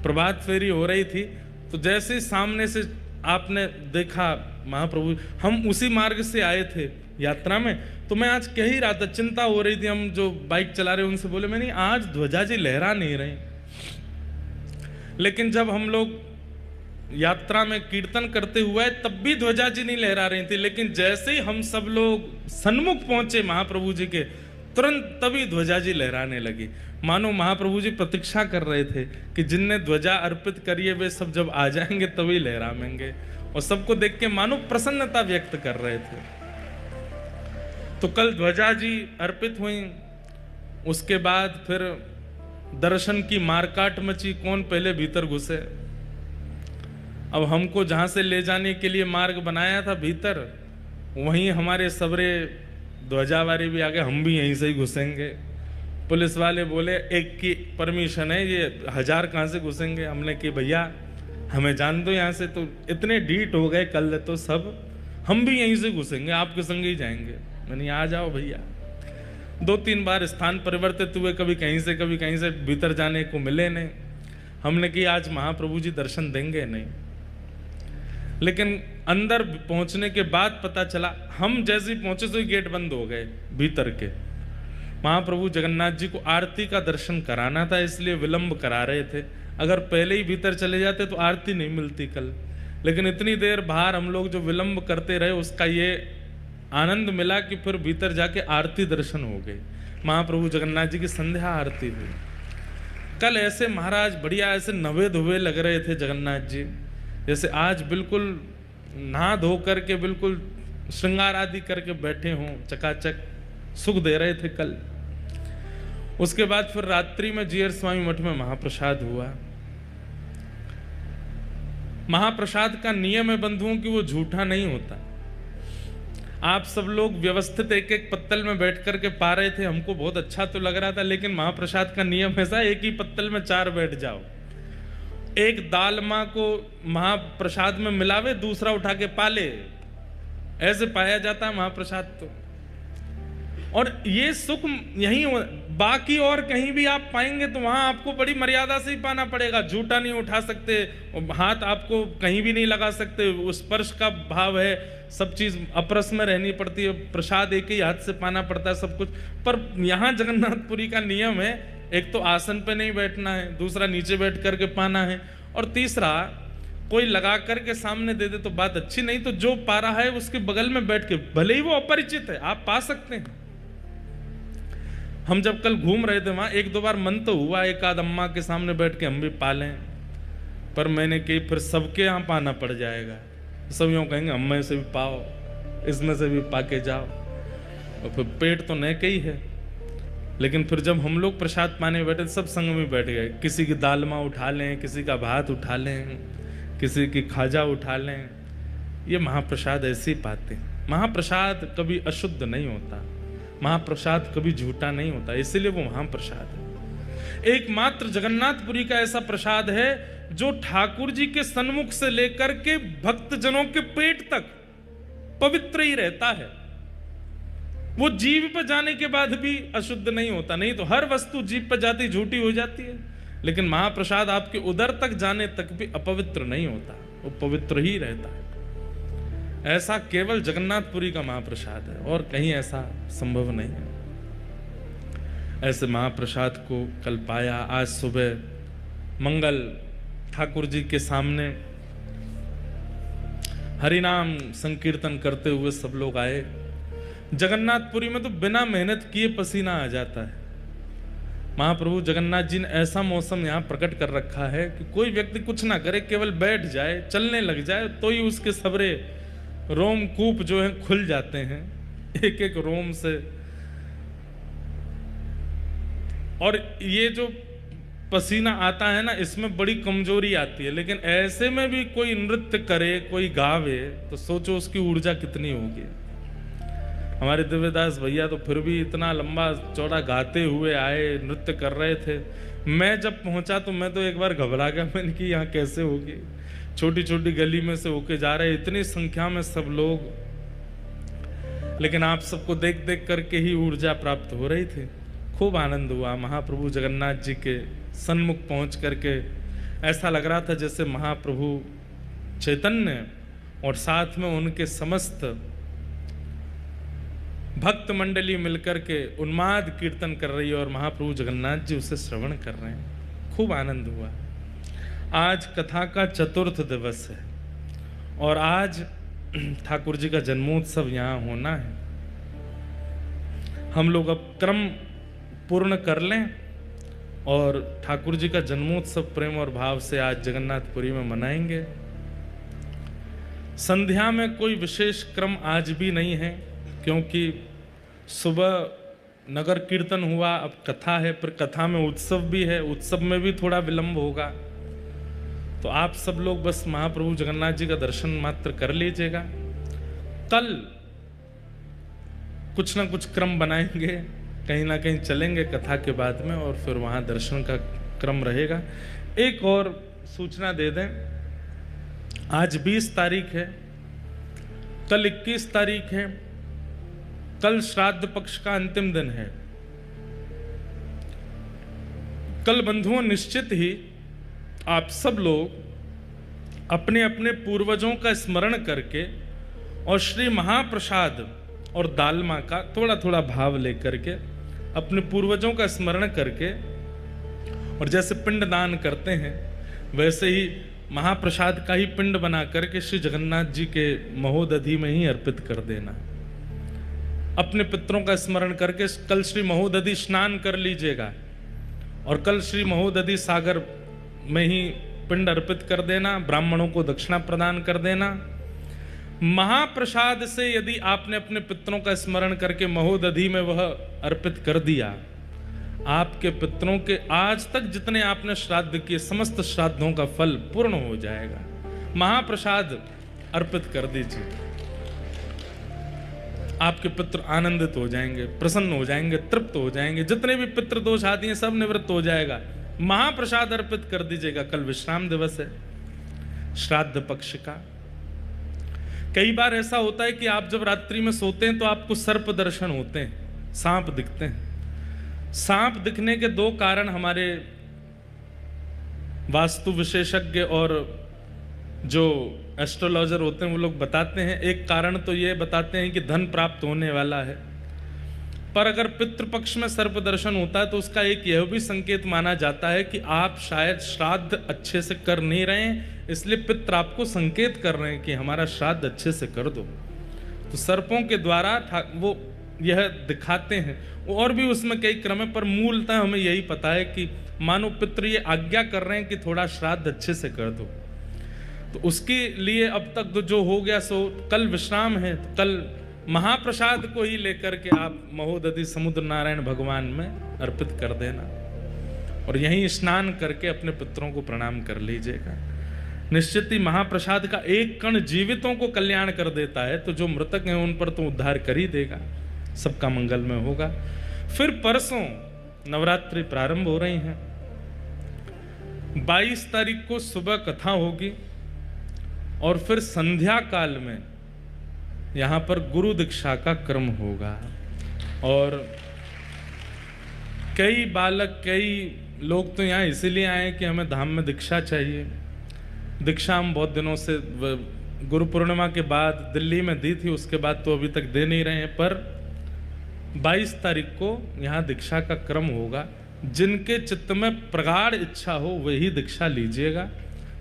प्रभात फेरी हो रही थी तो जैसे सामने से आपने देखा महाप्रभु, हम उसी मार्ग से आए थे यात्रा में, तो मैं आज कह ही रहा था, चिंता हो रही थी, हम जो बाइक चला रहे उनसे बोले मैं नहीं आज ध्वजा जी लहरा नहीं रहे। लेकिन जब हम लोग यात्रा में कीर्तन करते हुए तब भी ध्वजा जी नहीं लहरा रही थी, लेकिन जैसे ही हम सब लोग सन्मुख पहुंचे महाप्रभु जी के, तुरंत तभी ध्वजा जी लहराने लगी। मानो महाप्रभु जी प्रतीक्षा कर रहे थे कि जिनने ध्वजा अर्पित करी है वे सब जब आ जाएंगे तभी लहराएंगे, और सबको देख के मानो प्रसन्नता व्यक्त कर रहे थे। तो कल ध्वजा जी अर्पित हुई, उसके बाद फिर दर्शन की मारकाट मची, कौन पहले भीतर घुसे। अब हमको जहां से ले जाने के लिए मार्ग बनाया था भीतर, वहीं हमारे सबरे ध्वजा वाले भी आ गए, हम भी यहीं से ही घुसेंगे। पुलिस वाले बोले एक की परमिशन है, ये 1000 कहाँ से घुसेंगे? हमने कि भैया हमें जान दो यहाँ से। तो इतने डीट हो गए कल तो सब, हम भी यहीं से घुसेंगे, आपके संग ही जाएंगे। मैंने आ जाओ भैया। 2-3 बार स्थान परिवर्तित हुए, कभी कहीं से कभी कहीं से, भीतर जाने को मिले नहीं। हमने कि आज महाप्रभु जी दर्शन देंगे नहीं। लेकिन अंदर पहुंचने के बाद पता चला, हम जैसे ही पहुंचे तो ही गेट बंद हो गए भीतर के। महाप्रभु जगन्नाथ जी को आरती का दर्शन कराना था, इसलिए विलंब करा रहे थे। अगर पहले ही भीतर चले जाते तो आरती नहीं मिलती कल। लेकिन इतनी देर बाहर हम लोग जो विलंब करते रहे उसका ये आनंद मिला कि फिर भीतर जाके आरती दर्शन हो गए। महाप्रभु जगन्नाथ जी की संध्या आरती हुई कल। ऐसे महाराज बढ़िया ऐसे नवे धुवे लग रहे थे जगन्नाथ जी, जैसे आज बिल्कुल नहा धो करके बिल्कुल श्रृंगार आदि करके बैठे हों, चकाचक सुख दे रहे थे कल। उसके बाद फिर रात्रि में जीयर स्वामी मठ में महाप्रसाद हुआ। महाप्रसाद का नियम है बंधुओं कि वो झूठा नहीं होता। आप सब लोग व्यवस्थित एक एक पत्तल में बैठ करके पा रहे थे, हमको बहुत अच्छा तो लग रहा था, लेकिन महाप्रसाद का नियम ऐसा, एक ही पत्तल में 4 बैठ जाओ। एक दालमा को महाप्रसाद में मिलावे, दूसरा उठा के पाले, ऐसे पाया जाता है महाप्रसाद। तो और ये सुख यही, बाकी और कहीं भी आप पाएंगे तो वहां आपको बड़ी मर्यादा से ही पाना पड़ेगा। झूठा नहीं उठा सकते, हाथ आपको कहीं भी नहीं लगा सकते, उस स्पर्श का भाव है, सब चीज अपरस में रहनी पड़ती है, प्रसाद एक ही हाथ से पाना पड़ता है सब कुछ। पर यहाँ जगन्नाथपुरी का नियम है, एक तो आसन पे नहीं बैठना है, दूसरा नीचे बैठ करके पाना है, और तीसरा कोई लगा करके सामने दे दे तो बात अच्छी नहीं, तो जो पा रहा है उसके बगल में बैठ के, भले ही वो अपरिचित है, आप पा सकते हैं। हम जब कल घूम रहे थे वहां 1-2 बार मन तो हुआ एक आध अम्मा के सामने बैठ के हम भी पा लें, पर मैंने कही फिर सबके यहाँ पाना पड़ जाएगा, सब यूँ कहेंगे अम्मा से भी पाओ। इसमें से भी पाके जाओ। और फिर पेट तो न ही है, लेकिन फिर जब हम लोग प्रसाद पाने बैठे सब संग में बैठ गए। किसी की दालमा उठा लें, किसी का भात उठा लें, किसी की खाजा उठा लें। ये महाप्रसाद ऐसे ही पाते हैं। महाप्रसाद कभी अशुद्ध नहीं होता, महाप्रसाद कभी झूठा नहीं होता, इसीलिए वो महाप्रसाद है। एकमात्र जगन्नाथपुरी का ऐसा प्रसाद है जो ठाकुर जी के सन्मुख से लेकर के भक्तजनों के पेट तक पवित्र ही रहता है। वो जीभ पर जाने के बाद भी अशुद्ध नहीं होता। नहीं तो हर वस्तु जीभ पर जाती झूठी हो जाती है, लेकिन महाप्रसाद आपके उदर तक जाने तक भी अपवित्र नहीं होता, वो पवित्र ही रहता है। ऐसा केवल जगन्नाथपुरी का महाप्रसाद है और कहीं ऐसा संभव नहीं है। ऐसे महाप्रसाद को कल पाया। आज सुबह मंगल ठाकुर जी के सामने हरिनाम संकीर्तन करते हुए सब लोग आए। जगन्नाथपुरी में तो बिना मेहनत किए पसीना आ जाता है। महाप्रभु जगन्नाथ जी ने ऐसा मौसम यहाँ प्रकट कर रखा है कि कोई व्यक्ति कुछ ना करे, केवल बैठ जाए, चलने लग जाए तो ही उसके सबरे रोमकूप जो है खुल जाते हैं, एक एक रोम से। और ये जो पसीना आता है ना, इसमें बड़ी कमजोरी आती है, लेकिन ऐसे में भी कोई नृत्य करे, कोई गावे, तो सोचो उसकी ऊर्जा कितनी होगी। हमारे दिव्यदास भैया तो फिर भी इतना लंबा चौड़ा गाते हुए आए, नृत्य कर रहे थे। मैं जब पहुंचा तो मैं तो एक बार घबरा गया, मैंने कि यहाँ कैसे होगी। छोटी छोटी गली में से होके जा रहे, इतनी संख्या में सब लोग, लेकिन आप सबको देख देख करके ही ऊर्जा प्राप्त हो रही थी। खूब आनंद हुआ। महाप्रभु जगन्नाथ जी के सन्मुख पहुंच करके ऐसा लग रहा था जैसे महाप्रभु चैतन्य और साथ में उनके समस्त भक्त मंडली मिलकर के उन्माद कीर्तन कर रही है और महाप्रभु जगन्नाथ जी उसे श्रवण कर रहे हैं। खूब आनंद हुआ। आज कथा का चतुर्थ दिवस है और आज ठाकुर जी का जन्मोत्सव यहाँ होना है। हम लोग अब क्रम पूर्ण कर लें और ठाकुर जी का जन्मोत्सव प्रेम और भाव से आज जगन्नाथपुरी में मनाएंगे। संध्या में कोई विशेष क्रम आज भी नहीं है, क्योंकि सुबह नगर कीर्तन हुआ, अब कथा है, फिर कथा में उत्सव भी है, उत्सव में भी थोड़ा विलंब होगा। तो आप सब लोग बस महाप्रभु जगन्नाथ जी का दर्शन मात्र कर लीजिएगा। कल कुछ ना कुछ क्रम बनाएंगे, कहीं ना कहीं चलेंगे कथा के बाद में और फिर वहां दर्शन का क्रम रहेगा। एक और सूचना दे दें, आज 20 तारीख है, कल 21 तारीख है, कल श्राद्ध पक्ष का अंतिम दिन है। कल बंधुओं निश्चित ही आप सब लोग अपने अपने पूर्वजों का स्मरण करके और श्री महाप्रसाद और दालमा का थोड़ा थोड़ा भाव लेकर के अपने पूर्वजों का स्मरण करके और जैसे पिंड दान करते हैं वैसे ही महाप्रसाद का ही पिंड बना करके श्री जगन्नाथ जी के महोदधि में ही अर्पित कर देना। अपने पितरों का स्मरण करके कल श्री महोदधि स्नान कर लीजिएगा और कल श्री महोदधि सागर में ही पिंड अर्पित कर देना, ब्राह्मणों को दक्षिणा प्रदान कर देना। महाप्रसाद से यदि आपने अपने पितरों का स्मरण करके महोदधि में वह अर्पित कर दिया, आपके पितरों के आज तक जितने आपने श्राद्ध किए समस्त श्राद्धों का फल पूर्ण हो जाएगा। महाप्रसाद अर्पित कर दीजिए, आपके पितृ आनंदित हो जाएंगे, प्रसन्न हो जाएंगे, तृप्त हो जाएंगे। जितने भी पितृ दोष आदि हैं सब निवृत्त हो जाएगा। महाप्रसाद अर्पित कर दीजिएगा। कल विश्राम दिवस है श्राद्ध पक्ष का। कई बार ऐसा होता है कि आप जब रात्रि में सोते हैं तो आपको सर्प दर्शन होते हैं, सांप दिखते हैं। सांप दिखने के दो कारण हमारे वास्तु विशेषज्ञ और जो एस्ट्रोलॉजर होते हैं वो लोग बताते हैं। एक कारण तो ये बताते हैं कि धन प्राप्त होने वाला है, पर अगर पितृपक्ष में सर्प दर्शन होता है तो उसका एक यह भी संकेत माना जाता है कि आप शायद श्राद्ध अच्छे से कर नहीं रहे हैं, इसलिए पितृ आपको संकेत कर रहे हैं कि हमारा श्राद्ध अच्छे से कर दो। तो सर्पों के द्वारा वो यह दिखाते हैं। और भी उसमें कई क्रम है, पर मूलतः हमें यही पता है कि मानो पितृ ये आज्ञा कर रहे हैं कि थोड़ा श्राद्ध अच्छे से कर दो। तो उसके लिए अब तक तो जो हो गया सो कल विश्राम है, तो कल महाप्रसाद को ही लेकर के आप महोदधि समुद्र नारायण भगवान में अर्पित कर देना और यहीं स्नान करके अपने पितरों को प्रणाम कर लीजिएगा। निश्चित ही महाप्रसाद का एक कण जीवितों को कल्याण कर देता है, तो जो मृतक हैं उन पर तो उद्धार कर ही देगा, सबका मंगलमय होगा। फिर परसों नवरात्रि प्रारंभ हो रही हैं। 22 तारीख को सुबह कथा होगी और फिर संध्या काल में यहाँ पर गुरु दीक्षा का क्रम होगा। और कई बालक, कई लोग तो यहाँ इसीलिए आए कि हमें धाम में दीक्षा चाहिए। दीक्षा हम बहुत दिनों से गुरु पूर्णिमा के बाद दिल्ली में दी थी, उसके बाद तो अभी तक दे नहीं रहे हैं, पर 22 तारीख को यहाँ दीक्षा का क्रम होगा। जिनके चित्त में प्रगाढ़ इच्छा हो वही दीक्षा लीजिएगा।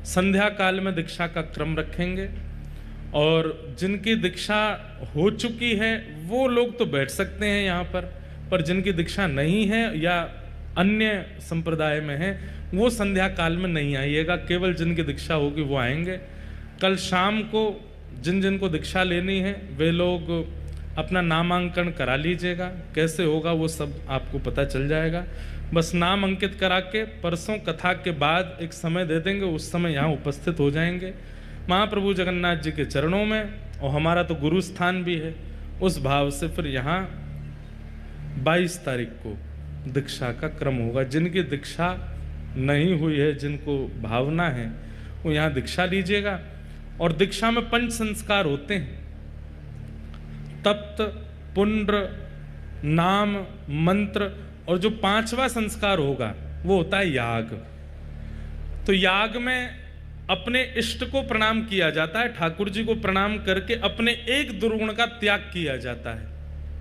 संध्या काल में दीक्षा का क्रम रखेंगे और जिनकी दीक्षा हो चुकी है वो लोग तो बैठ सकते हैं यहाँ पर जिनकी दीक्षा नहीं है या अन्य संप्रदाय में है वो संध्या काल में नहीं आइएगा, केवल जिनकी दीक्षा होगी वो आएंगे। कल शाम को जिन जिन को दीक्षा लेनी है वे लोग अपना नामांकन करा लीजिएगा। कैसे होगा वो सब आपको पता चल जाएगा। बस नाम अंकित करा के परसों कथा के बाद एक समय दे देंगे, उस समय यहाँ उपस्थित हो जाएंगे महाप्रभु जगन्नाथ जी के चरणों में, और हमारा तो गुरु स्थान भी है। उस भाव से फिर यहाँ 22 तारीख को दीक्षा का क्रम होगा। जिनकी दीक्षा नहीं हुई है, जिनको भावना है, वो यहाँ दीक्षा लीजिएगा। और दीक्षा में 5 संस्कार होते हैं, तप्त, पुण्ड्र, नाम, मंत्र, और जो 5वां संस्कार होगा वो होता है याग। तो याग में अपने इष्ट को प्रणाम किया जाता है, ठाकुर जी को प्रणाम करके अपने एक दुर्गुण का त्याग किया जाता है।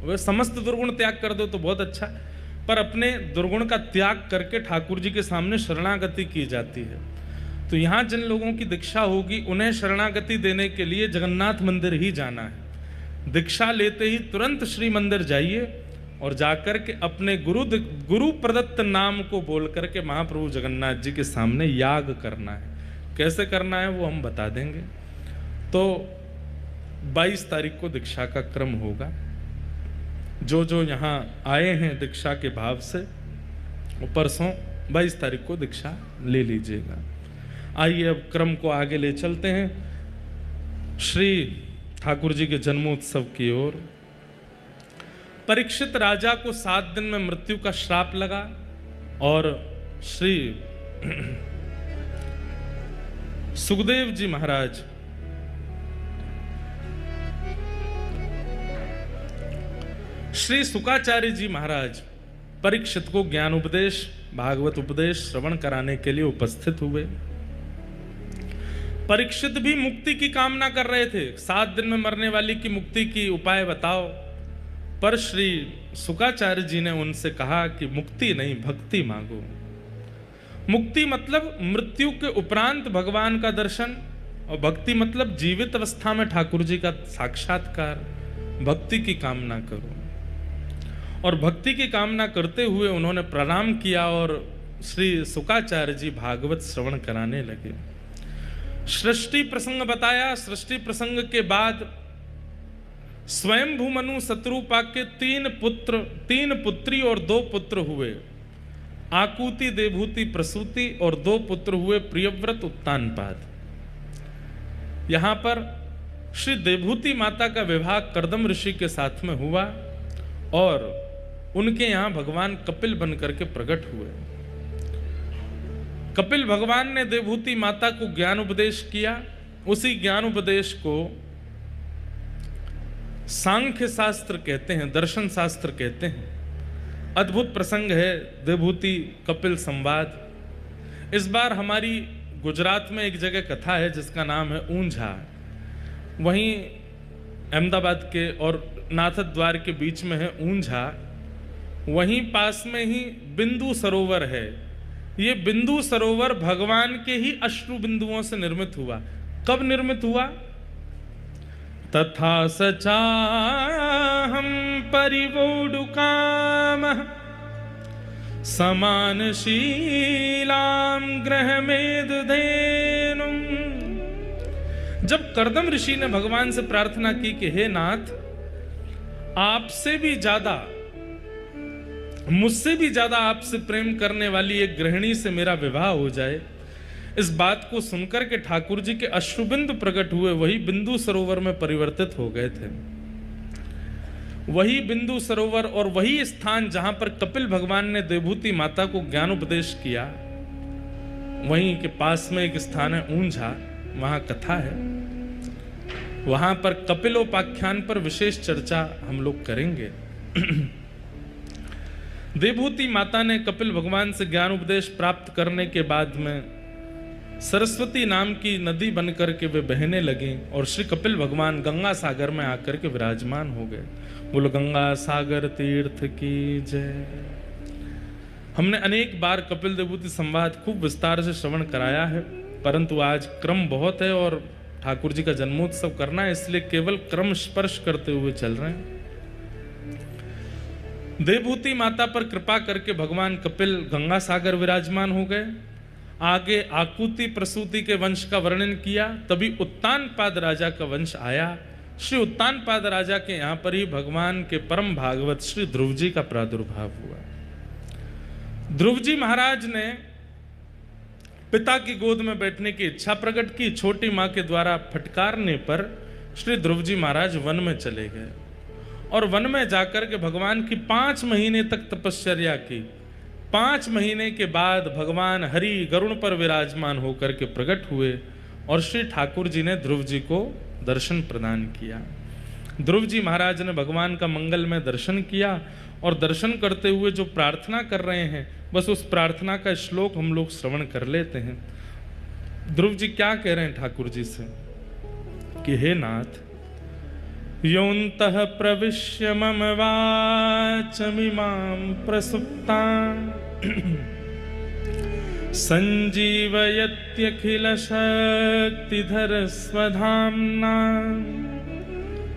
वह समस्त दुर्गुण त्याग कर दो तो बहुत अच्छा, पर अपने दुर्गुण का त्याग करके ठाकुर जी के सामने शरणागति की जाती है। तो यहाँ जिन लोगों की दीक्षा होगी उन्हें शरणागति देने के लिए जगन्नाथ मंदिर ही जाना है। दीक्षा लेते ही तुरंत श्री मंदिर जाइए और जाकर के अपने गुरु प्रदत्त नाम को बोल करके महाप्रभु जगन्नाथ जी के सामने याग करना है। कैसे करना है वो हम बता देंगे। तो 22 तारीख को दीक्षा का क्रम होगा। जो जो यहाँ आए हैं दीक्षा के भाव से वो परसों 22 तारीख को दीक्षा ले लीजिएगा। आइए अब क्रम को आगे ले चलते हैं श्री ठाकुर जी के जन्मोत्सव की ओर। परीक्षित राजा को 7 दिन में मृत्यु का श्राप लगा और श्री सुखदेव जी महाराज श्री शुकाचार्य जी महाराज परीक्षित को ज्ञान उपदेश, भागवत उपदेश श्रवण कराने के लिए उपस्थित हुए। परीक्षित भी मुक्ति की कामना कर रहे थे, 7 दिन में मरने वाली की मुक्ति की उपाय बताओ। पर श्री शुकाचार्य जी ने उनसे कहा कि मुक्ति नहीं, भक्ति मांगो। मुक्ति मतलब मृत्यु के उपरांत भगवान का दर्शन, और भक्ति मतलब जीवित अवस्था में ठाकुर जी का साक्षात्कार। भक्ति की कामना करो। और भक्ति की कामना करते हुए उन्होंने प्रणाम किया और श्री शुकाचार्य जी भागवत श्रवण कराने लगे। सृष्टि प्रसंग बताया। सृष्टि प्रसंग के बाद स्वयंभू मनु शत्रुपा के 3 पुत्री और 2 पुत्र हुए। आकुति, देवभूति, प्रसूति, और 2 पुत्र हुए प्रियव्रत, उत्तानपाद। यहां पर श्री देवभूति माता का विवाह कर्दम ऋषि के साथ में हुआ और उनके यहां भगवान कपिल बन करके प्रकट हुए। कपिल भगवान ने देवभूति माता को ज्ञान उपदेश किया। उसी ज्ञान उपदेश को सांख्य शास्त्र कहते हैं, दर्शन शास्त्र कहते हैं। अद्भुत प्रसंग है देवभूति कपिल संवाद। इस बार हमारी गुजरात में एक जगह कथा है जिसका नाम है ऊंझा। वहीं अहमदाबाद के और नाथद द्वार के बीच में है ऊंझा। वहीं पास में ही बिंदु सरोवर है। ये बिंदु सरोवर भगवान के ही अश्रु बिंदुओं से निर्मित हुआ। कब निर्मित हुआ? तथा सचाहं परिवोढुकामः समानशीलां ग्रहमेदधेनुं जब कर्दम ऋषि ने भगवान से प्रार्थना की कि हे नाथ, आपसे भी ज्यादा, मुझसे भी ज्यादा आपसे प्रेम करने वाली एक गृहिणी से मेरा विवाह हो जाए, इस बात को सुनकर के ठाकुर जी के अश्रुबिंदु प्रकट हुए, वही बिंदु सरोवर में परिवर्तित हो गए थे। वही बिंदु सरोवर और वही स्थान जहां पर कपिल भगवान ने देवभूति माता को ज्ञान उपदेश किया, वहीं के पास में एक स्थान है ऊंझा, वहां कथा है। वहां पर कपिलोपाख्यान पर विशेष चर्चा हम लोग करेंगे। देवभूति माता ने कपिल भगवान से ज्ञान उपदेश प्राप्त करने के बाद में सरस्वती नाम की नदी बनकर के वे बहने लगी और श्री कपिल भगवान गंगा सागर में आकर के विराजमान हो गए। बोलो गंगा सागर तीर्थ की जय। हमने अनेक बार कपिल देवभूति संवाद खूब विस्तार से श्रवण कराया है, परंतु आज क्रम बहुत है और ठाकुर जी का जन्मोत्सव करना है, इसलिए केवल क्रम स्पर्श करते हुए चल रहे हैं। देवभूति माता पर कृपा करके भगवान कपिल गंगा सागर विराजमान हो गए। आगे आकुति प्रसूति के वंश का वर्णन किया, तभी उत्तानपाद राजा का वंश आया। श्री उत्तानपाद राजा के यहां पर ही भगवान के परम भागवत श्री ध्रुव जी का प्रादुर्भाव हुआ। ध्रुव जी महाराज ने पिता की गोद में बैठने की इच्छा प्रकट की। छोटी मां के द्वारा फटकारने पर श्री ध्रुव जी महाराज वन में चले गए और वन में जाकर के भगवान की 5 महीने तक तपश्चर्या की। 5 महीने के बाद भगवान हरि गरुड़ पर विराजमान होकर के प्रकट हुए और श्री ठाकुर जी ने ध्रुव जी को दर्शन प्रदान किया। ध्रुव जी महाराज ने भगवान का मंगलमय दर्शन किया और दर्शन करते हुए जो प्रार्थना कर रहे हैं, बस उस प्रार्थना का श्लोक हम लोग श्रवण कर लेते हैं। ध्रुव जी क्या कह रहे हैं ठाकुर जी से कि हे नाथ, योऽन्तः प्रविश्य मम वाचमिमां प्रसुप्तां संजीवयत्यखिलशक्तिधर स्वधाम्ना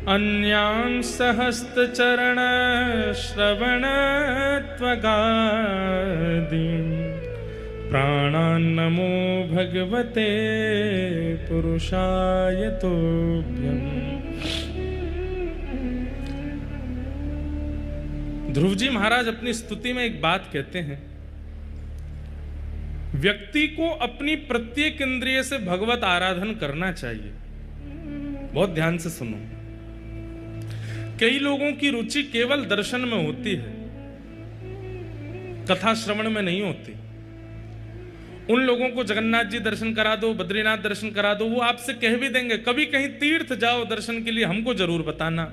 अन्यांसहस्त्रचरणश्रवणत्वगादीन् प्राणान्नमो भगवते पुरुषाय तुभ्यम्। ध्रुव जी महाराज अपनी स्तुति में एक बात कहते हैं, व्यक्ति को अपनी प्रत्येक इंद्रिय से भगवत आराधन करना चाहिए। बहुत ध्यान से सुनो। कई लोगों की रुचि केवल दर्शन में होती है, कथा श्रवण में नहीं होती। उन लोगों को जगन्नाथ जी दर्शन करा दो, बद्रीनाथ दर्शन करा दो, वो आपसे कह भी देंगे कभी कहीं तीर्थ जाओ दर्शन के लिए, हमको जरूर बताना।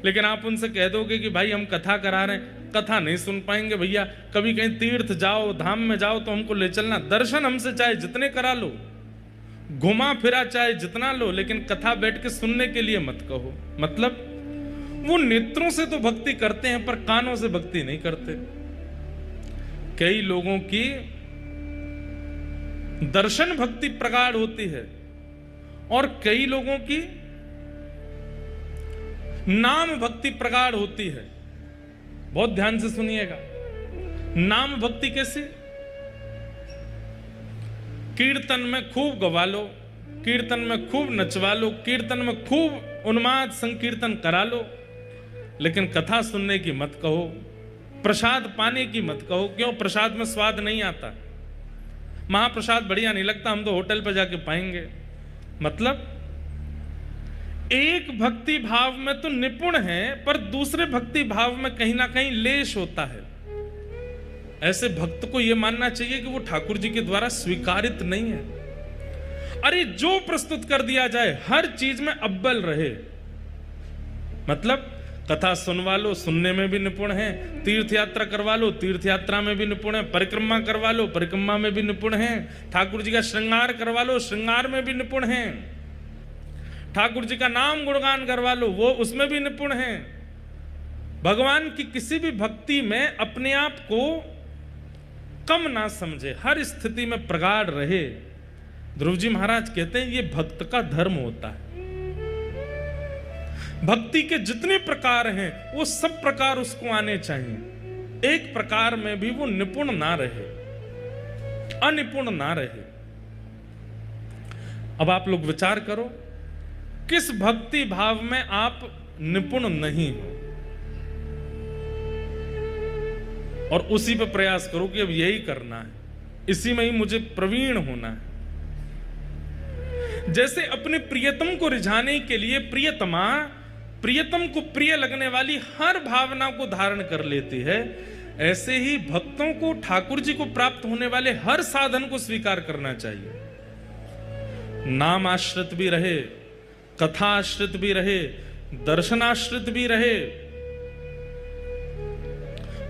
लेकिन आप उनसे कह दोगे कि भाई हम कथा करा रहे हैं, कथा नहीं सुन पाएंगे भैया, कभी कहीं तीर्थ जाओ, धाम में जाओ तो हमको ले चलना। दर्शन हमसे चाहे जितने करा लो, घुमा फिरा चाहे जितना लो, लेकिन कथा बैठ के सुनने के लिए मत कहो। मतलब वो नेत्रों से तो भक्ति करते हैं पर कानों से भक्ति नहीं करते। कई लोगों की दर्शन भक्ति प्रगाढ़ होती है और कई लोगों की नाम भक्ति प्रगाढ़ होती है। बहुत ध्यान से सुनिएगा। नाम भक्ति कैसे? कीर्तन में खूब गवा लो, कीर्तन में खूब नचवा लो, कीर्तन में खूब उन्माद संकीर्तन करा लो, लेकिन कथा सुनने की मत कहो, प्रसाद पाने की मत कहो। क्यों? प्रसाद में स्वाद नहीं आता, महाप्रसाद बढ़िया नहीं लगता, हम तो होटल पर जाके पाएंगे। मतलब एक भक्ति भाव में तो निपुण है पर दूसरे भक्ति भाव में कहीं ना कहीं लेश होता है। ऐसे भक्त को यह मानना चाहिए कि वो ठाकुर जी के द्वारा स्वीकारित नहीं है। अरे जो प्रस्तुत कर दिया जाए हर चीज में अव्वल रहे। मतलब कथा सुनवा लो, सुनने में भी निपुण है, तीर्थ यात्रा करवा लो, तीर्थ यात्रा में भी निपुण है, परिक्रमा करवा लो, परिक्रमा में भी निपुण है, ठाकुर जी का श्रृंगार करवा लो, श्रृंगार में भी निपुण है, ठाकुर जी का नाम गुणगान करवा लो, वो उसमें भी निपुण है। भगवान की किसी भी भक्ति में अपने आप को कम ना समझे, हर स्थिति में प्रगाढ़ रहे। ध्रुव जी महाराज कहते हैं ये भक्त का धर्म होता है। भक्ति के जितने प्रकार हैं वो सब प्रकार उसको आने चाहिए। एक प्रकार में भी वो निपुण ना रहे, अनिपुण ना रहे। अब आप लोग विचार करो, किस भक्ति भाव में आप निपुण नहीं हो, और उसी पे प्रयास करो कि अब यही करना है, इसी में ही मुझे प्रवीण होना है। जैसे अपने प्रियतम को रिझाने के लिए प्रियतमा प्रियतम को प्रिय लगने वाली हर भावना को धारण कर लेती है, ऐसे ही भक्तों को ठाकुर जी को प्राप्त होने वाले हर साधन को स्वीकार करना चाहिए। नाम आश्रित भी रहे, कथा आश्रित भी रहे, दर्शनाश्रित भी रहे,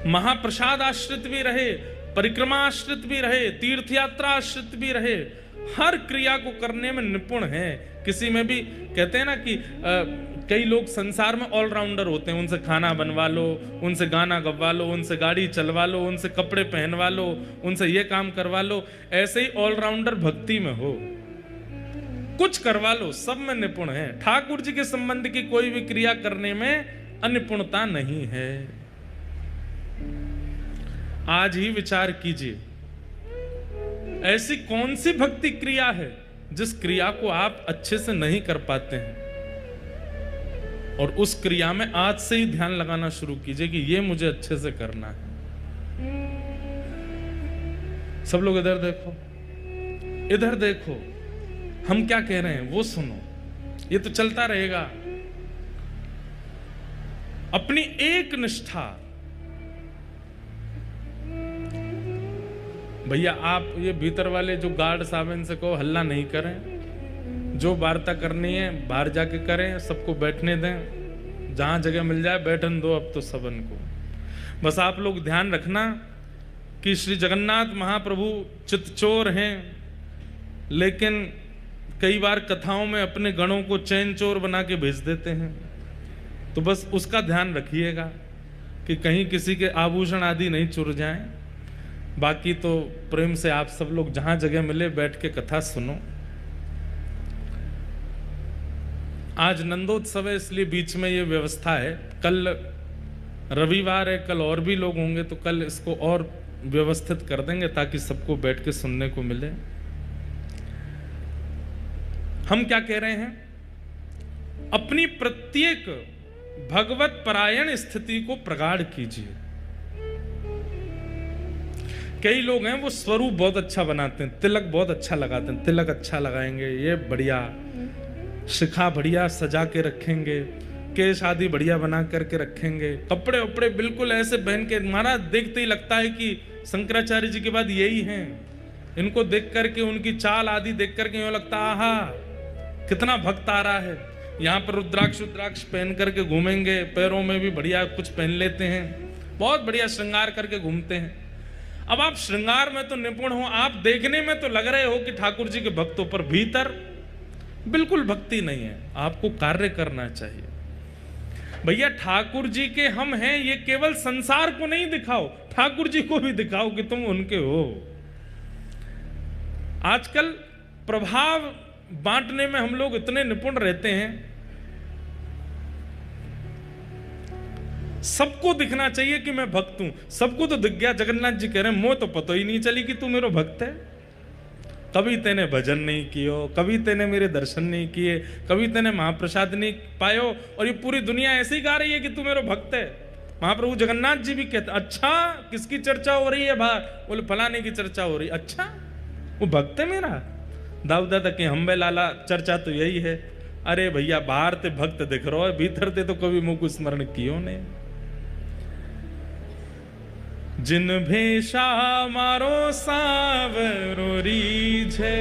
महाप्रसाद आश्रित भी रहे, परिक्रमा आश्रित भी रहे, तीर्थ यात्रा आश्रित भी रहे, हर क्रिया को करने में निपुण है। किसी में भी कहते हैं ना कि कई लोग संसार में ऑलराउंडर होते हैं, उनसे खाना बनवा लो, उनसे गाना गवा लो, उनसे गाड़ी चलवा लो, उनसे कपड़े पहनवा लो, उनसे ये काम करवा लो। ऐसे ही ऑलराउंडर भक्ति में हो, कुछ करवा लो, सब में निपुण है। ठाकुर जी के संबंध की कोई भी क्रिया करने में अनिपुणता नहीं है। आज ही विचार कीजिए, ऐसी कौन सी भक्ति क्रिया है जिस क्रिया को आप अच्छे से नहीं कर पाते हैं, और उस क्रिया में आज से ही ध्यान लगाना शुरू कीजिए कि ये मुझे अच्छे से करना है। सब लोग इधर देखो, इधर देखो, हम क्या कह रहे हैं वो सुनो, ये तो चलता रहेगा। अपनी एक निष्ठा, भैया आप ये भीतर वाले जो गार्ड साहब इनसे कहो हल्ला नहीं करें, जो वार्ता करनी है बाहर जाके करें, सबको बैठने दें, जहां जगह मिल जाए बैठन दो अब तो सबन को। बस आप लोग ध्यान रखना कि श्री जगन्नाथ महाप्रभु चितचोर हैं, लेकिन कई बार कथाओं में अपने गणों को चैन चोर बना के भेज देते हैं, तो बस उसका ध्यान रखिएगा कि कहीं किसी के आभूषण आदि नहीं चुर जाएं। बाकी तो प्रेम से आप सब लोग जहां जगह मिले बैठ के कथा सुनो। आज नंदोत्सव है इसलिए बीच में ये व्यवस्था है, कल रविवार है, कल और भी लोग होंगे तो कल इसको और व्यवस्थित कर देंगे ताकि सबको बैठ के सुनने को मिले। हम क्या कह रहे हैं, अपनी प्रत्येक भगवत परायण स्थिति को प्रगाढ़ कीजिए। कई लोग हैं वो स्वरूप बहुत अच्छा बनाते हैं, तिलक बहुत अच्छा लगाते हैं, तिलक अच्छा लगाएंगे, ये बढ़िया, शिखा बढ़िया सजा के रखेंगे, केश आदि बढ़िया बना करके रखेंगे, कपड़े वपड़े बिल्कुल ऐसे पहन के, महाराज देखते ही लगता है कि शंकराचार्य जी के बाद यही हैं। इनको देख करके, उनकी चाल आदि देख करके यूं लगता आहा कितना भक्त आ रहा है। यहाँ पर रुद्राक्ष पहन करके घूमेंगे, पैरों में भी बढ़िया कुछ पहन लेते हैं, बहुत बढ़िया श्रृंगार करके घूमते हैं। अब आप श्रृंगार में तो निपुण हो, आप देखने में तो लग रहे हो कि ठाकुर जी के भक्तों पर, भीतर बिल्कुल भक्ति नहीं है। आपको कार्य करना चाहिए। भैया ठाकुर जी के हम हैं, ये केवल संसार को नहीं दिखाओ, ठाकुर जी को भी दिखाओ कि तुम उनके हो। आजकल प्रभाव बांटने में हम लोग इतने निपुण रहते हैं, सबको दिखना चाहिए कि मैं भक्त हूं। सबको तो दिख गया, जगन्नाथ जी कह रहे हैं मोह तो पता ही नहीं चली कि तू मेरा भक्त है। कभी तेने भजन नहीं कियो, कभी तेने मेरे दर्शन नहीं किए, कभी तेने महाप्रसाद नहीं पायो, और ये पूरी दुनिया ऐसे ही गा रही है कि तू मेरा भक्त है। महाप्रभु जगन्नाथ जी भी कहते, अच्छा किसकी चर्चा हो रही है बाहर? बोले फलाने की चर्चा हो रही। अच्छा वो भक्त है मेरा? दाऊदा तक हम्बे लाला चर्चा तो यही है। अरे भैया बाहर ते भक्त दिख रहा है, भीतर ते तो कभी मुख स्मरण कियो ने। जिन भेषा मारो सावरो रीझे,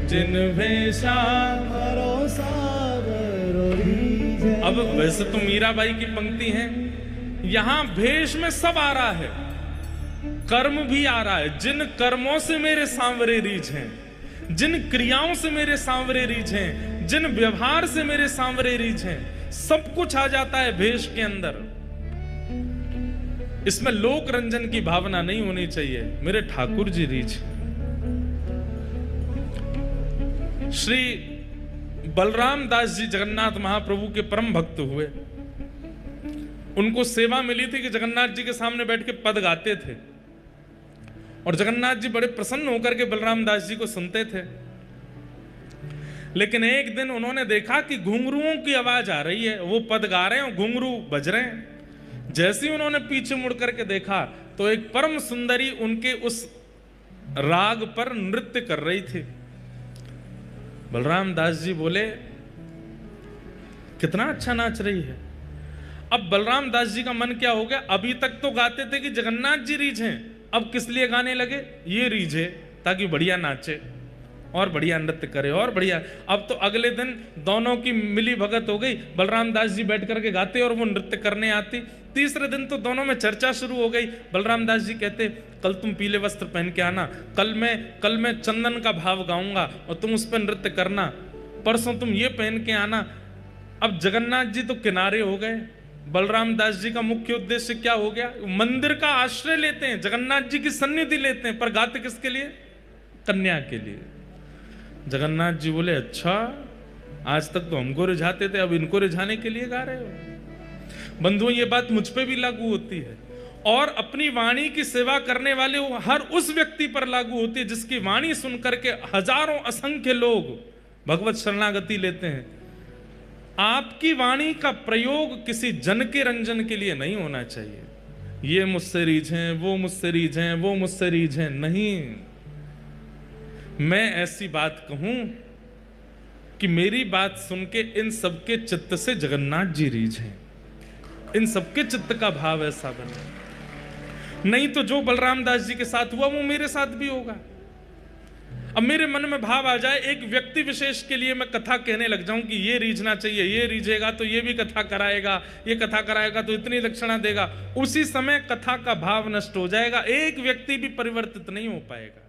जिन भेषा मारो सावरो रीझे। अब वैसे तो मीराबाई की पंक्ति है, यहां भेष में सब आ रहा है, कर्म भी आ रहा है। जिन कर्मों से मेरे सांवरे रीझ हैं, जिन क्रियाओं से मेरे सांवरे रीझ हैं, जिन व्यवहार से मेरे सांवरे रीझ हैं, सब कुछ आ जाता है भेष के अंदर। इसमें लोक रंजन की भावना नहीं होनी चाहिए, मेरे ठाकुर जी रीझ। श्री बलराम दास जी जगन्नाथ महाप्रभु के परम भक्त हुए। उनको सेवा मिली थी कि जगन्नाथ जी के सामने बैठ के पद गाते थे, और जगन्नाथ जी बड़े प्रसन्न होकर के बलराम दास जी को सुनते थे। लेकिन एक दिन उन्होंने देखा कि घुंघरुओं की आवाज आ रही है, वो पद गा रहे हैं और घुंघरू बज रहे हैं। जैसे ही उन्होंने पीछे मुड़ करके देखा तो एक परम सुंदरी उनके उस राग पर नृत्य कर रही थी। बलराम दास जी बोले, कितना अच्छा नाच रही है। अब बलराम दास जी का मन क्या हो गया, अभी तक तो गाते थे कि जगन्नाथ जी रीझ हैं, अब किस लिए गाने लगे, ये रीझे ताकि बढ़िया नाचे और बढ़िया नृत्य करे और बढ़िया। अब तो अगले दिन दोनों की मिली भगत हो गई, बलराम दास जी बैठ करके गाते और वो नृत्य करने आती। तीसरे दिन तो दोनों में चर्चा शुरू हो गई। बलराम दास जी कहते, कल तुम पीले वस्त्र पहन के आना, कल मैं चंदन का भाव गाऊंगा और तुम उस पर नृत्य करना, परसों तुम ये पहन के आना। अब जगन्नाथ जी तो किनारे हो गए। बलराम दास जी का मुख्य उद्देश्य क्या हो गया, मंदिर का आश्रय लेते हैं, जगन्नाथ जी की सन्निधि लेते हैं, पर गाते किसके लिए, कन्या के लिए। जगन्नाथ जी बोले, अच्छा आज तक तो हमको रिझाते थे, अब इनको रिझाने के लिए गा रहे हो। बंधुओं, ये बात मुझ पे भी लागू होती है और अपनी वाणी की सेवा करने वाले हर उस व्यक्ति पर लागू होती है जिसकी वाणी सुन करके हजारों असंख्य लोग भगवत शरणागति लेते हैं। आपकी वाणी का प्रयोग किसी जन के रंजन के लिए नहीं होना चाहिए, ये मुझसे रीझें, वो मुझसे रीझें, वो मुझसे रीझें, नहीं। मैं ऐसी बात कहूं कि मेरी बात सुन के इन सबके चित्त से जगन्नाथ जी रीझें, इन सबके चित्त का भाव ऐसा बने। नहीं तो जो बलराम दास जी के साथ हुआ वो मेरे साथ भी होगा। अब मेरे मन में भाव आ जाए, एक व्यक्ति विशेष के लिए मैं कथा कहने लग जाऊं कि ये रीझना चाहिए, ये रीझेगा तो ये भी कथा कराएगा, ये कथा कराएगा तो इतनी दक्षिणा देगा, उसी समय कथा का भाव नष्ट हो जाएगा, एक व्यक्ति भी परिवर्तित नहीं हो पाएगा।